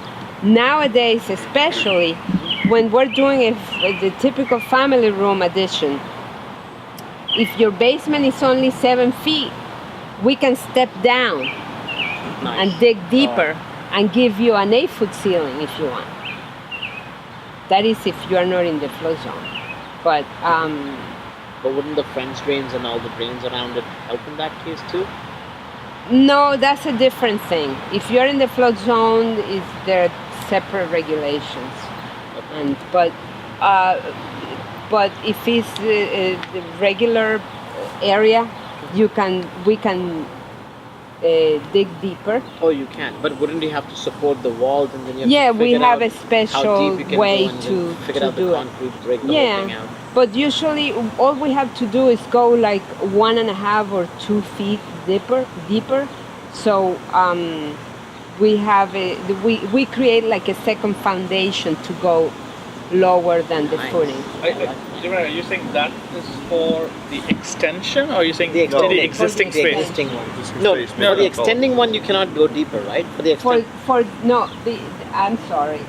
[SPEAKER 1] nowadays, especially when we're doing the typical family room addition, if your basement is only 7 feet, we can step down
[SPEAKER 2] Nice.
[SPEAKER 1] and dig deeper and give you an 8-foot ceiling if you want. That is if you are not in the flood zone. But
[SPEAKER 2] But wouldn't the French drains and all the drains around it help in that case too?
[SPEAKER 1] no, that's a different thing. If you're in the flood zone, there are separate regulations. And but if it's the regular area, we can dig deeper.
[SPEAKER 2] Oh, you can. But wouldn't you have to support the walls and then you have
[SPEAKER 1] Yeah,
[SPEAKER 2] to
[SPEAKER 1] we
[SPEAKER 2] figure
[SPEAKER 1] have
[SPEAKER 2] out
[SPEAKER 1] a special
[SPEAKER 2] how deep you can
[SPEAKER 1] way
[SPEAKER 2] go and
[SPEAKER 1] to
[SPEAKER 2] then figure out
[SPEAKER 1] do
[SPEAKER 2] the
[SPEAKER 1] it.
[SPEAKER 2] concrete, break the whole thing out.
[SPEAKER 1] But usually all we have to do is go like 1.5 or 2 feet deeper. So we create like a second foundation to go lower than the
[SPEAKER 2] Nice.
[SPEAKER 1] footing.
[SPEAKER 5] Xiomara, are you saying that is for the extension, or are you saying
[SPEAKER 2] The
[SPEAKER 5] for the
[SPEAKER 2] extending-
[SPEAKER 5] existing
[SPEAKER 2] the
[SPEAKER 5] space?
[SPEAKER 2] existing one.
[SPEAKER 8] Existing
[SPEAKER 2] No,
[SPEAKER 8] space,
[SPEAKER 2] for
[SPEAKER 8] maybe
[SPEAKER 2] the
[SPEAKER 8] not
[SPEAKER 2] extending one you cannot go deeper, right? For the extend.
[SPEAKER 1] I'm sorry,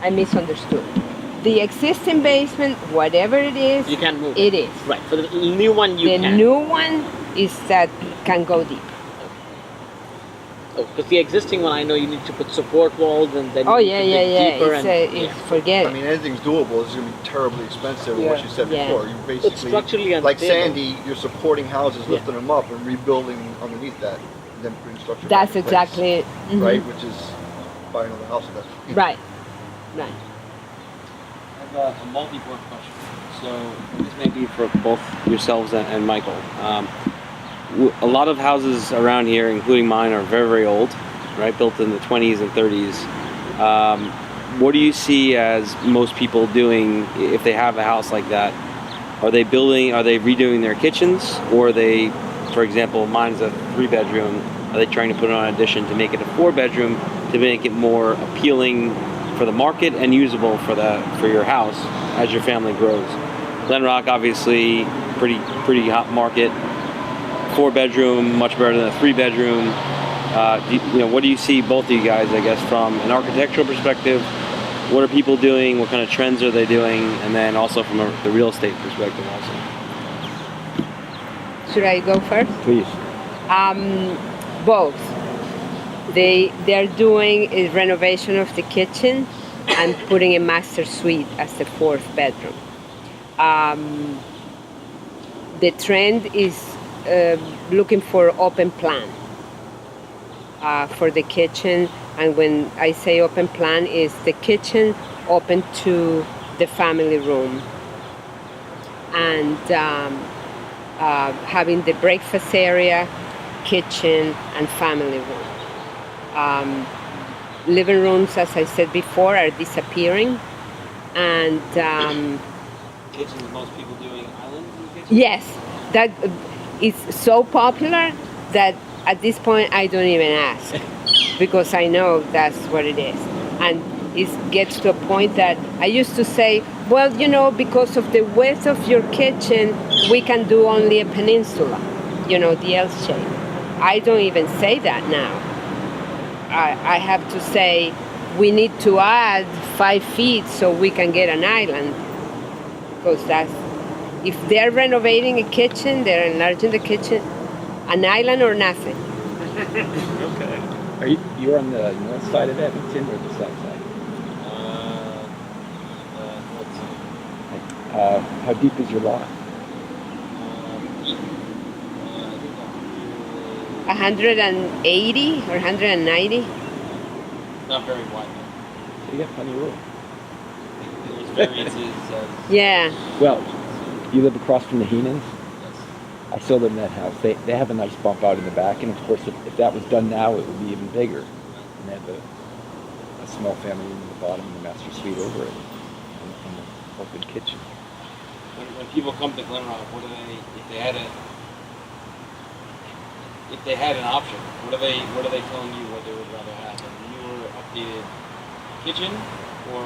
[SPEAKER 1] I misunderstood. The existing basement, whatever it is,
[SPEAKER 2] You can move
[SPEAKER 1] it is.
[SPEAKER 2] Right. For the new one you
[SPEAKER 1] The
[SPEAKER 2] can.
[SPEAKER 1] new one is that can go deep.
[SPEAKER 2] Oh, because the existing one I know you need to put support walls and then
[SPEAKER 1] Oh
[SPEAKER 2] you
[SPEAKER 1] yeah,
[SPEAKER 2] need to dig deeper and
[SPEAKER 1] It's forget
[SPEAKER 8] I
[SPEAKER 1] it.
[SPEAKER 8] mean, anything's doable. It's going to be terribly expensive. And what you said
[SPEAKER 1] Yeah.
[SPEAKER 8] before, you
[SPEAKER 2] It's
[SPEAKER 8] basically,
[SPEAKER 2] structurally unstable.
[SPEAKER 8] like Sandy, you're supporting houses,
[SPEAKER 2] Yeah.
[SPEAKER 8] lifting them up, and rebuilding underneath that, and then putting structure.
[SPEAKER 1] That's
[SPEAKER 8] back in place,
[SPEAKER 1] exactly it. Mhm.
[SPEAKER 8] right. Which is buying another house. That's
[SPEAKER 1] Right.
[SPEAKER 10] I have a multi-part question. So this may be for both yourselves and Michael. A lot of houses around here, including mine, are very, very old, right? Built in the 20s and 30s. What do you see as most people doing if they have a house like that? Are they redoing their kitchens? Or are they, for example, mine's a 3-bedroom. Are they trying to put it on an addition to make it a 4-bedroom to make it more appealing for the market and usable for your house as your family grows? Glen Rock, obviously, pretty hot market. 4-bedroom, much better than a 3-bedroom. What do you see, both of you guys, I guess, from an architectural perspective? What are people doing? What kind of trends are they doing? And then also from the real estate perspective also.
[SPEAKER 1] Should I go first?
[SPEAKER 10] Please.
[SPEAKER 1] Both. They're doing a renovation of the kitchen and putting a master suite as the 4th bedroom. The trend is looking for open plan for the kitchen, and when I say open plan, is the kitchen open to the family room, and having the breakfast area, kitchen, and family room. Living rooms, as I said before, are disappearing, and
[SPEAKER 10] Kitchens, most people doing islands in the kitchen?
[SPEAKER 1] yes, that it's so popular that at this point I don't even ask because I know that's what it is. And it gets to a point that I used to say, well, because of the width of your kitchen, we can do only a peninsula, the L shape. I don't even say that now. I have to say we need to add 5 feet so we can get an island. Because if they're renovating a kitchen, they're enlarging the kitchen, an island or nothing.
[SPEAKER 3] Okay.
[SPEAKER 7] Are you're on the north side of Edmonton or the south side? How deep is your lot?
[SPEAKER 1] 180 or 190?
[SPEAKER 10] Not very wide.
[SPEAKER 7] So you got plenty of room.
[SPEAKER 10] There's variances.
[SPEAKER 1] Yeah.
[SPEAKER 7] Well, you live across from the Heenans? I still live in that house. They have a nice bump out in the back, and of course, if that was done now, it would be even bigger. And they have a small family room in the bottom and the master suite over it, and an open kitchen.
[SPEAKER 10] When people come to Glenrock, what do they, if they had an option, what are they telling you what they would rather have? A newer, updated kitchen, or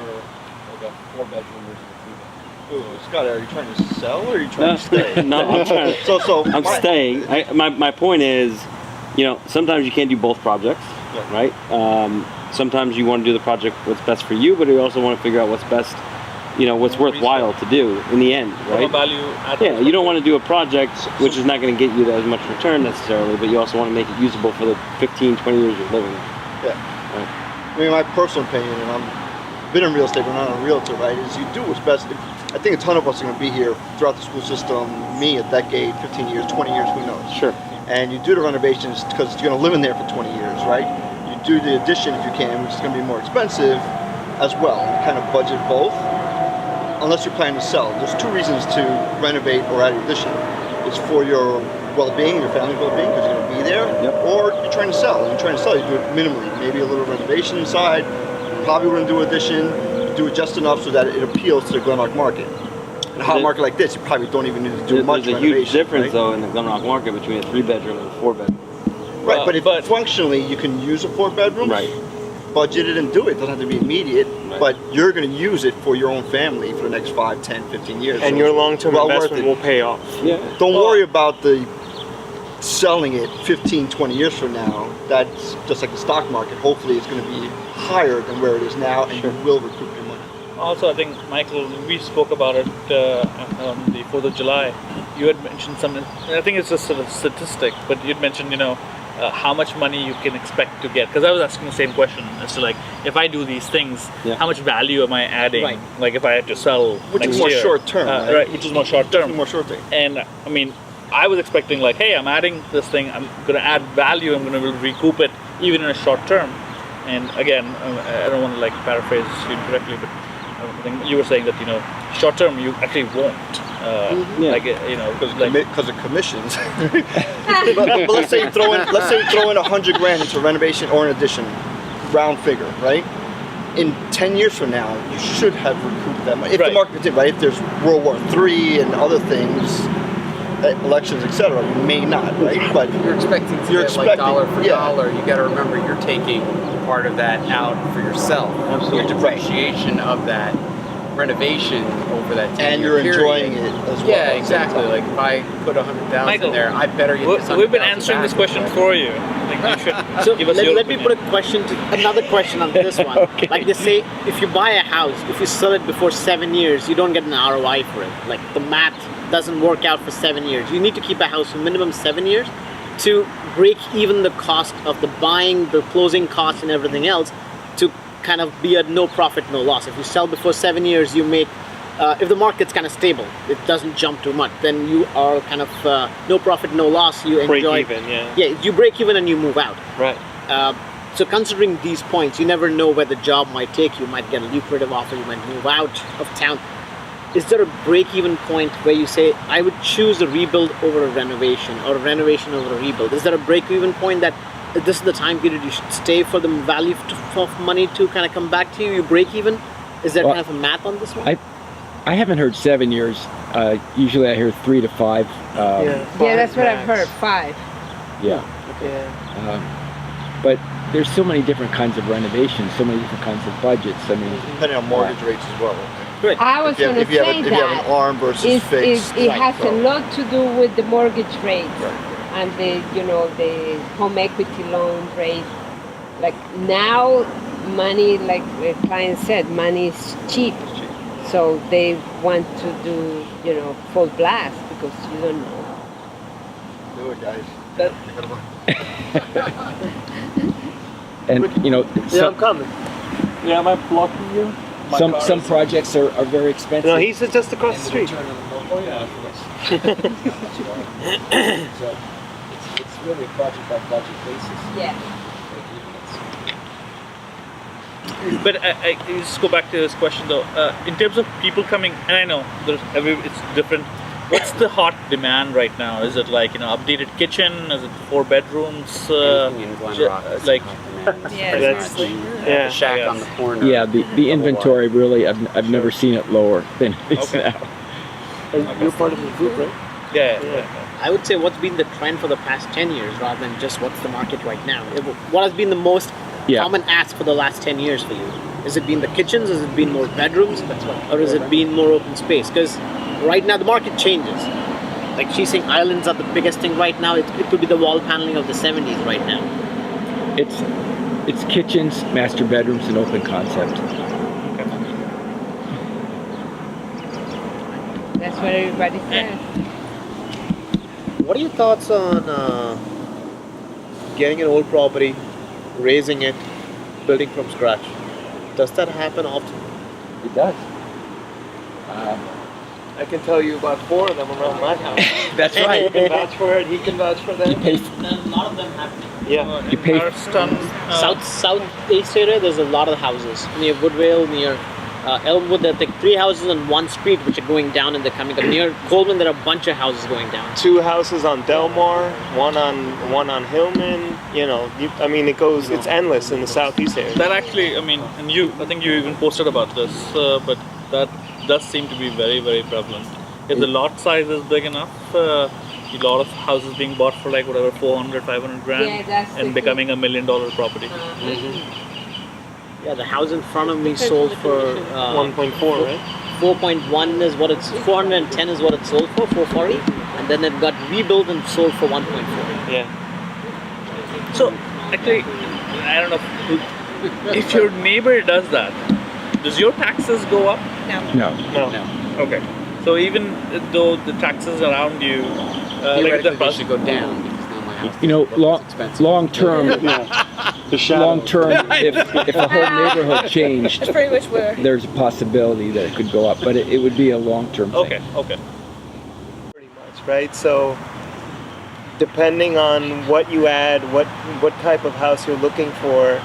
[SPEAKER 10] like a 4-bedroom versus a 3-bedroom?
[SPEAKER 8] Ooh, Scott, are you trying to sell or are you trying to stay?
[SPEAKER 10] No, I'm trying to. I'm staying. My point is, sometimes you can't do both projects, right? Sometimes you want to do the project what's best for you, but you also want to figure out what's best, what's worthwhile to do in the end, right? Yeah, you don't want to do a project which is not going to get you as much return necessarily, but you also want to make it usable for the 15, 20 years you're living there.
[SPEAKER 8] Yeah. Right. I mean, my personal opinion, and I've been in real estate, but not a realtor, right, is you do what's best. I think a ton of us are going to be here throughout the school system, me a decade, 15 years, 20 years, who knows?
[SPEAKER 10] Sure.
[SPEAKER 8] And you do the renovations because you're going to live in there for 20 years, right? You do the addition if you can, which is going to be more expensive as well. You kind of budget both, unless you're planning to sell. There's 2 reasons to renovate or add an addition. It's for your well-being, your family's well-being, because you're going to be there, or you're trying to sell. When you're trying to sell, you do it minimally, maybe a little renovation inside, probably wouldn't do addition, do it just enough so that it appeals to the Glenrock market. In a hot market like this, you probably don't even need to do much
[SPEAKER 10] renovation. There's a huge difference, though, in the Glenrock market between a 3-bedroom and a 4-bedroom.
[SPEAKER 8] Right, but functionally, you can use a 4-bedroom,
[SPEAKER 10] right?
[SPEAKER 8] Budget it and do it. It doesn't have to be immediate, but you're going to use it for your own family for the next 5, 10, 15 years.
[SPEAKER 3] And
[SPEAKER 8] so
[SPEAKER 3] your long-term investment will pay off.
[SPEAKER 8] Yeah. Don't worry about the selling it 15, 20 years from now. That's just like the stock market. Hopefully, it's going to be higher than where it is now, and you will recoup your money.
[SPEAKER 5] Also, I think, Michael, we spoke about it on the 4th of July. You had mentioned something, I think it's just sort of statistic, but you'd mentioned, how much money you can expect to get. Because I was asking the same question as to, if I do these things, how much value am I adding?
[SPEAKER 8] Right.
[SPEAKER 5] Like, if I had to sell
[SPEAKER 8] which
[SPEAKER 5] next
[SPEAKER 8] is more
[SPEAKER 5] year.
[SPEAKER 8] short term, right?
[SPEAKER 5] Which is more short term.
[SPEAKER 8] More short term.
[SPEAKER 5] And, I mean, I was expecting, hey, I'm adding this thing, I'm going to add value, I'm going to recoup it, even in a short term. And again, I don't want to paraphrase you correctly, but I think you were saying that short term you actually won't,
[SPEAKER 8] because of commissions. but let's say you throw in $100,000 into renovation or an addition, round figure, right? In 10 years from now, you should have recouped that money. If the market did, right? If there's World War III and other things, elections, etc., you may not, right? But
[SPEAKER 11] you're expecting to get dollar for dollar. You got to remember you're taking part of that out for yourself.
[SPEAKER 8] Absolutely.
[SPEAKER 11] Your depreciation of that renovation over that 10-year period.
[SPEAKER 8] And you're enjoying it as well.
[SPEAKER 11] Yeah, exactly. Like if I put $100,000 in there, I better get this $100,000
[SPEAKER 5] We've been answering this question for you. You should give us your
[SPEAKER 2] let me put another question on this one.
[SPEAKER 7] Okay.
[SPEAKER 2] Like they say, if you buy a house, if you sell it before 7 years, you don't get an ROI for it. Like the math doesn't work out for 7 years. You need to keep a house for minimum 7 years to break even the cost of the buying, the closing costs and everything else, to kind of be a no profit, no loss. If you sell before 7 years, you make, if the market's kind of stable, it doesn't jump too much, then you are kind of no profit, no loss. You enjoy.
[SPEAKER 3] Break even, yeah.
[SPEAKER 2] Yeah, you break even and you move out.
[SPEAKER 3] Right.
[SPEAKER 2] So considering these points, you never know where the job might take you. You might get a lucrative offer, you might move out of town. Is there a break-even point where you say, I would choose a rebuild over a renovation, or a renovation over a rebuild? Is there a break-even point that this is the time period you should stay for the value of money to kind of come back to you? You break even? Is there kind of a math on this one?
[SPEAKER 7] I haven't heard 7 years. Usually I hear 3 to 5.
[SPEAKER 1] Yeah, that's what I've heard. 5.
[SPEAKER 7] Yeah.
[SPEAKER 3] Yeah.
[SPEAKER 7] But there's so many different kinds of renovations, so many different kinds of budgets. I mean,
[SPEAKER 8] Depending on mortgage rates as well.
[SPEAKER 1] I was going to say
[SPEAKER 8] If you have an arm versus fixed.
[SPEAKER 1] it has a lot to do with the mortgage rates
[SPEAKER 8] Right.
[SPEAKER 1] and the home equity loan rate. Like now, money, like the client said, money is cheap, so they want to do full blast because you don't know.
[SPEAKER 8] Do it, guys.
[SPEAKER 7] and
[SPEAKER 3] Yeah, I'm coming.
[SPEAKER 4] Yeah, am I blocking you? My car
[SPEAKER 7] some
[SPEAKER 4] is-
[SPEAKER 7] projects are very expensive.
[SPEAKER 3] No, he's just across the street.
[SPEAKER 4] Oh yeah.
[SPEAKER 7] So it's really a project by project basis.
[SPEAKER 1] Yeah.
[SPEAKER 5] But I just go back to this question though. In terms of people coming, and I know it's different. What's the hot demand right now? Is it like updated kitchen? Is it 4 bedrooms?
[SPEAKER 11] Anything in Glen Rock that's
[SPEAKER 5] like
[SPEAKER 11] hot demand.
[SPEAKER 9] Yeah,
[SPEAKER 3] That's-
[SPEAKER 9] seriously.
[SPEAKER 3] Yeah.
[SPEAKER 11] The shack on the corner.
[SPEAKER 7] Yeah, the inventory really, I've never seen it lower than it is
[SPEAKER 5] Okay.
[SPEAKER 7] now.
[SPEAKER 3] You're part of the group, right?
[SPEAKER 5] yeah.
[SPEAKER 2] I would say what's been the trend for the past 10 years rather than just what's the market right now. What has been the most
[SPEAKER 7] Yeah.
[SPEAKER 2] common ask for the last 10 years for you? Has it been the kitchens? Has it been more bedrooms? Or has it been more open space? Because right now the market changes. Like she's saying islands are the biggest thing right now. It could be the wall paneling of the 70s right now.
[SPEAKER 7] It's kitchens, master bedrooms, and open concept.
[SPEAKER 1] That's what everybody says.
[SPEAKER 12] What are your thoughts on getting an old property, raising it, building from scratch? Does that happen often?
[SPEAKER 7] It does.
[SPEAKER 3] I can tell you about 4 of them around my house.
[SPEAKER 7] That's right.
[SPEAKER 3] You can vouch for it. He can vouch for that.
[SPEAKER 2] A lot of them happen.
[SPEAKER 3] Yeah.
[SPEAKER 7] You pay-
[SPEAKER 5] Marston,
[SPEAKER 2] Southeast area, there's a lot of houses. Near Woodvale, near Elmwood, there are like 3 houses on one street which are going down and they're coming up. Near Coleman, there are a bunch of houses going down.
[SPEAKER 3] 2 houses on Delmar, one on Hillman. I mean, it's endless in the southeast area.
[SPEAKER 5] that actually, I mean, and I think you even posted about this, but that does seem to be very, very prevalent. If the lot size is big enough, a lot of houses being bought for like whatever 400, 500 grand,
[SPEAKER 1] Yeah, that's the
[SPEAKER 5] and becoming $1 million property.
[SPEAKER 2] Yeah, the house in front of me sold for
[SPEAKER 3] 1.4, right?
[SPEAKER 2] 4.1 is what it's 410 is what it sold for, 440, and then it got rebuilt and sold for 1.4.
[SPEAKER 3] Yeah.
[SPEAKER 5] So actually, I don't know if your neighbor does that. Does your taxes go up?
[SPEAKER 7] No.
[SPEAKER 3] No.
[SPEAKER 5] Okay. So even though the taxes around you, like
[SPEAKER 11] Theoretically,
[SPEAKER 5] the
[SPEAKER 11] they should go down because now my house is
[SPEAKER 7] Long
[SPEAKER 11] expensive.
[SPEAKER 7] long term, long term, if a whole neighborhood changed,
[SPEAKER 9] That's pretty much where.
[SPEAKER 7] there's a possibility that it could go up, but it would be a long term thing.
[SPEAKER 5] Okay.
[SPEAKER 3] Pretty much, right? So depending on what you add, what type of house you're looking for,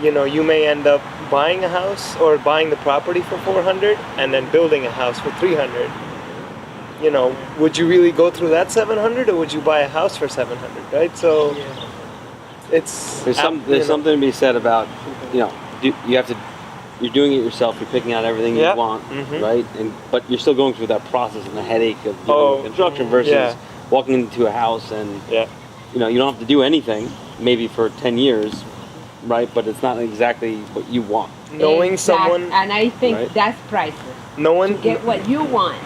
[SPEAKER 3] you may end up buying a house or buying the property for 400 and then building a house for 300. Would you really go through that 700 or would you buy a house for 700, right? So it's
[SPEAKER 10] There's something to be said about, you're doing it yourself. You're picking out everything
[SPEAKER 3] Yeah.
[SPEAKER 10] you want,
[SPEAKER 3] Mhm.
[SPEAKER 10] right? But you're still going through that process and the headache of dealing with construction versus
[SPEAKER 3] yeah.
[SPEAKER 10] walking into a house and
[SPEAKER 3] Yeah.
[SPEAKER 10] you don't have to do anything maybe for 10 years, right? But it's not exactly what you want.
[SPEAKER 3] Knowing someone,
[SPEAKER 1] And I think
[SPEAKER 10] Right.
[SPEAKER 1] that's priceless.
[SPEAKER 3] knowing,
[SPEAKER 1] What you want.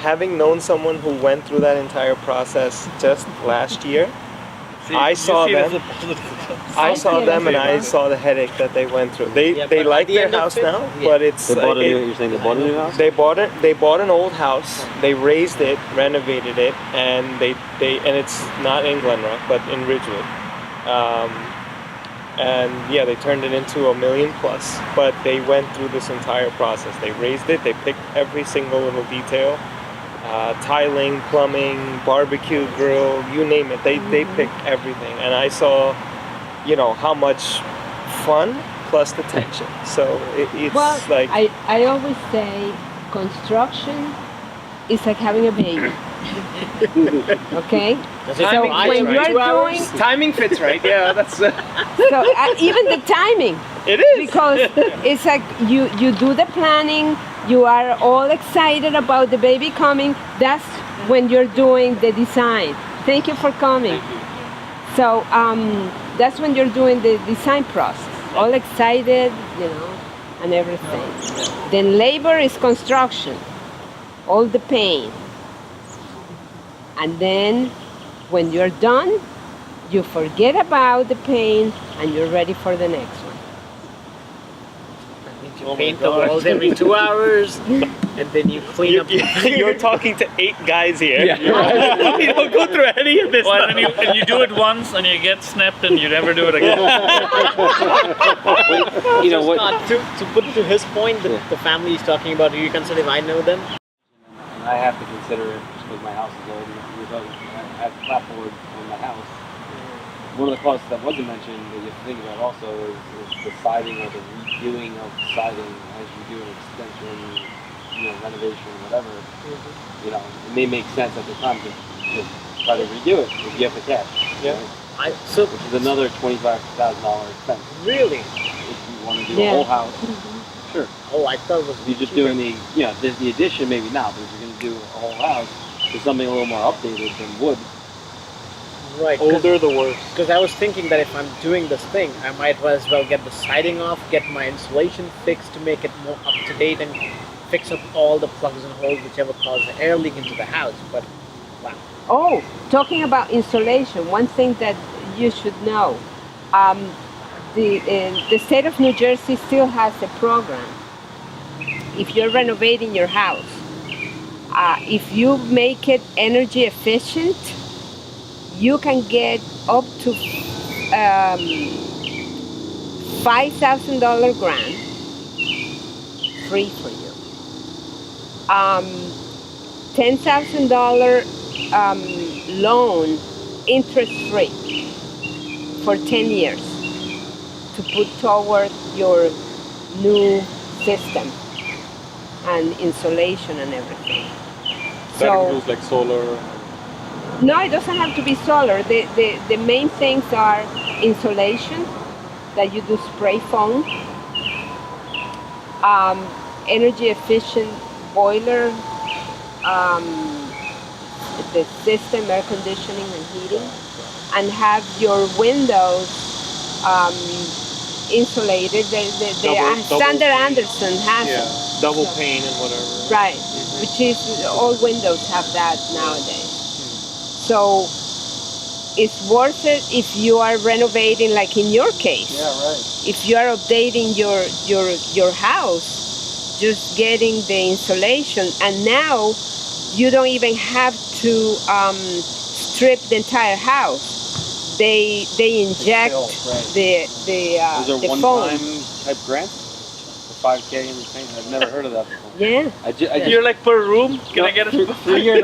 [SPEAKER 3] having known someone who went through that entire process just last year, I saw them. I saw them and I saw the headache that they went through. They
[SPEAKER 2] Yeah, but
[SPEAKER 3] like
[SPEAKER 2] at the
[SPEAKER 3] their
[SPEAKER 2] end of
[SPEAKER 3] house
[SPEAKER 2] it-
[SPEAKER 3] now,
[SPEAKER 2] yeah.
[SPEAKER 3] but it's
[SPEAKER 10] You're saying they bought a new house?
[SPEAKER 3] They bought an old house. They raised it, renovated it, and and it's not in Glen Rock, but in Ridgewood. And yeah, they turned it into $1 million plus. But they went through this entire process. They raised it. They picked every single little detail. Tiling, plumbing, barbecue grill, you name it. They picked everything, and I saw, how much fun plus the tension. So it's
[SPEAKER 1] Well,
[SPEAKER 3] like
[SPEAKER 1] I always say construction is like having a baby. Okay?
[SPEAKER 2] Does
[SPEAKER 1] So
[SPEAKER 2] it take
[SPEAKER 1] when
[SPEAKER 2] right?
[SPEAKER 1] you're
[SPEAKER 2] 2 hours?
[SPEAKER 1] doing,
[SPEAKER 3] timing fits right. Yeah, that's.
[SPEAKER 1] so even the timing,
[SPEAKER 5] It is.
[SPEAKER 1] Because it's like you do the planning, you are all excited about the baby coming. That's when you're doing the design. Thank you for coming.
[SPEAKER 10] Thank you.
[SPEAKER 1] So that's when you're doing the design process, all excited, and everything. Then labor is construction, all the pain. And then when you're done, you forget about the pain and you're ready for the next one.
[SPEAKER 2] You paint the walls every 2 hours, and then you clean up.
[SPEAKER 3] You're talking to 8 guys here.
[SPEAKER 10] Yeah, you're right.
[SPEAKER 3] You don't go through any of this
[SPEAKER 5] Well,
[SPEAKER 3] stuff.
[SPEAKER 5] and you do it once and you get snapped and you never do it again.
[SPEAKER 10] You know what?
[SPEAKER 2] To put it to his point, the family he's talking about, do you consider if I know them?
[SPEAKER 10] And I have to consider it just because my house is old. I have clapboard on my house. One of the costs that wasn't mentioned that you have to think about also is the siding or the redoing of siding as you do an extension, renovation, whatever. It may make sense at the time to try to redo it if you have the cash.
[SPEAKER 2] Yeah.
[SPEAKER 10] Right? Which is another $25,000 expense.
[SPEAKER 2] Really?
[SPEAKER 10] If you want to do a whole house, sure.
[SPEAKER 2] Oh, I thought it was.
[SPEAKER 10] If you're just doing the addition, maybe not. But if you're going to do a whole house, there's something a little more updated than wood.
[SPEAKER 2] Right.
[SPEAKER 3] Older, the worse.
[SPEAKER 2] Because I was thinking that if I'm doing this thing, I might as well get the siding off, get my insulation fixed to make it more up to date, and fix up all the plugs and holes whichever cause the air leak into the house. But wow.
[SPEAKER 1] Oh, talking about insulation, one thing that you should know, the state of New Jersey still has a program. If you're renovating your house, if you make it energy efficient, you can get up to $5,000 grant free for you. $10,000 loan interest free for 10 years to put toward your new system and insulation and everything.
[SPEAKER 4] That includes like solar.
[SPEAKER 1] No, it doesn't have to be solar. The main things are insulation, that you do spray foam, energy efficient boiler, the system, air conditioning and heating, and have your windows insulated. Standard Anderson has it.
[SPEAKER 3] Double pane and whatever.
[SPEAKER 1] Right, which is, all windows have that nowadays. So it's worth it if you are renovating, like in your case.
[SPEAKER 4] Yeah, right.
[SPEAKER 1] If you are updating your house, just getting the insulation, and now you don't even have to strip the entire house. They inject the
[SPEAKER 10] Those are
[SPEAKER 1] foam.
[SPEAKER 10] one-time type grants? The 5K and the thing? I've never heard of that before.
[SPEAKER 1] Yeah.
[SPEAKER 5] You're like, per room? Can I get it?
[SPEAKER 10] 3 years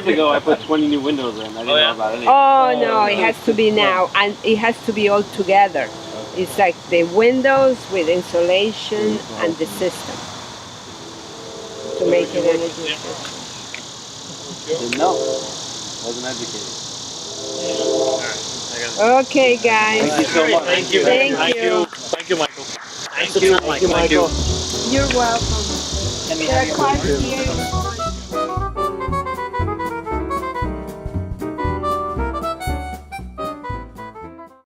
[SPEAKER 10] ago, I put 20 new windows in. I didn't know about anything.
[SPEAKER 1] Oh no, it has to be now, and it has to be all together. It's like the windows with insulation and the system to make it energy efficient.
[SPEAKER 10] Didn't know. Wasn't educated.
[SPEAKER 1] Okay, guys.
[SPEAKER 10] Thank you so much.
[SPEAKER 1] Thank you.
[SPEAKER 5] Thank you, Michael.
[SPEAKER 2] Thank you, Michael.
[SPEAKER 1] You're welcome. There are cards here.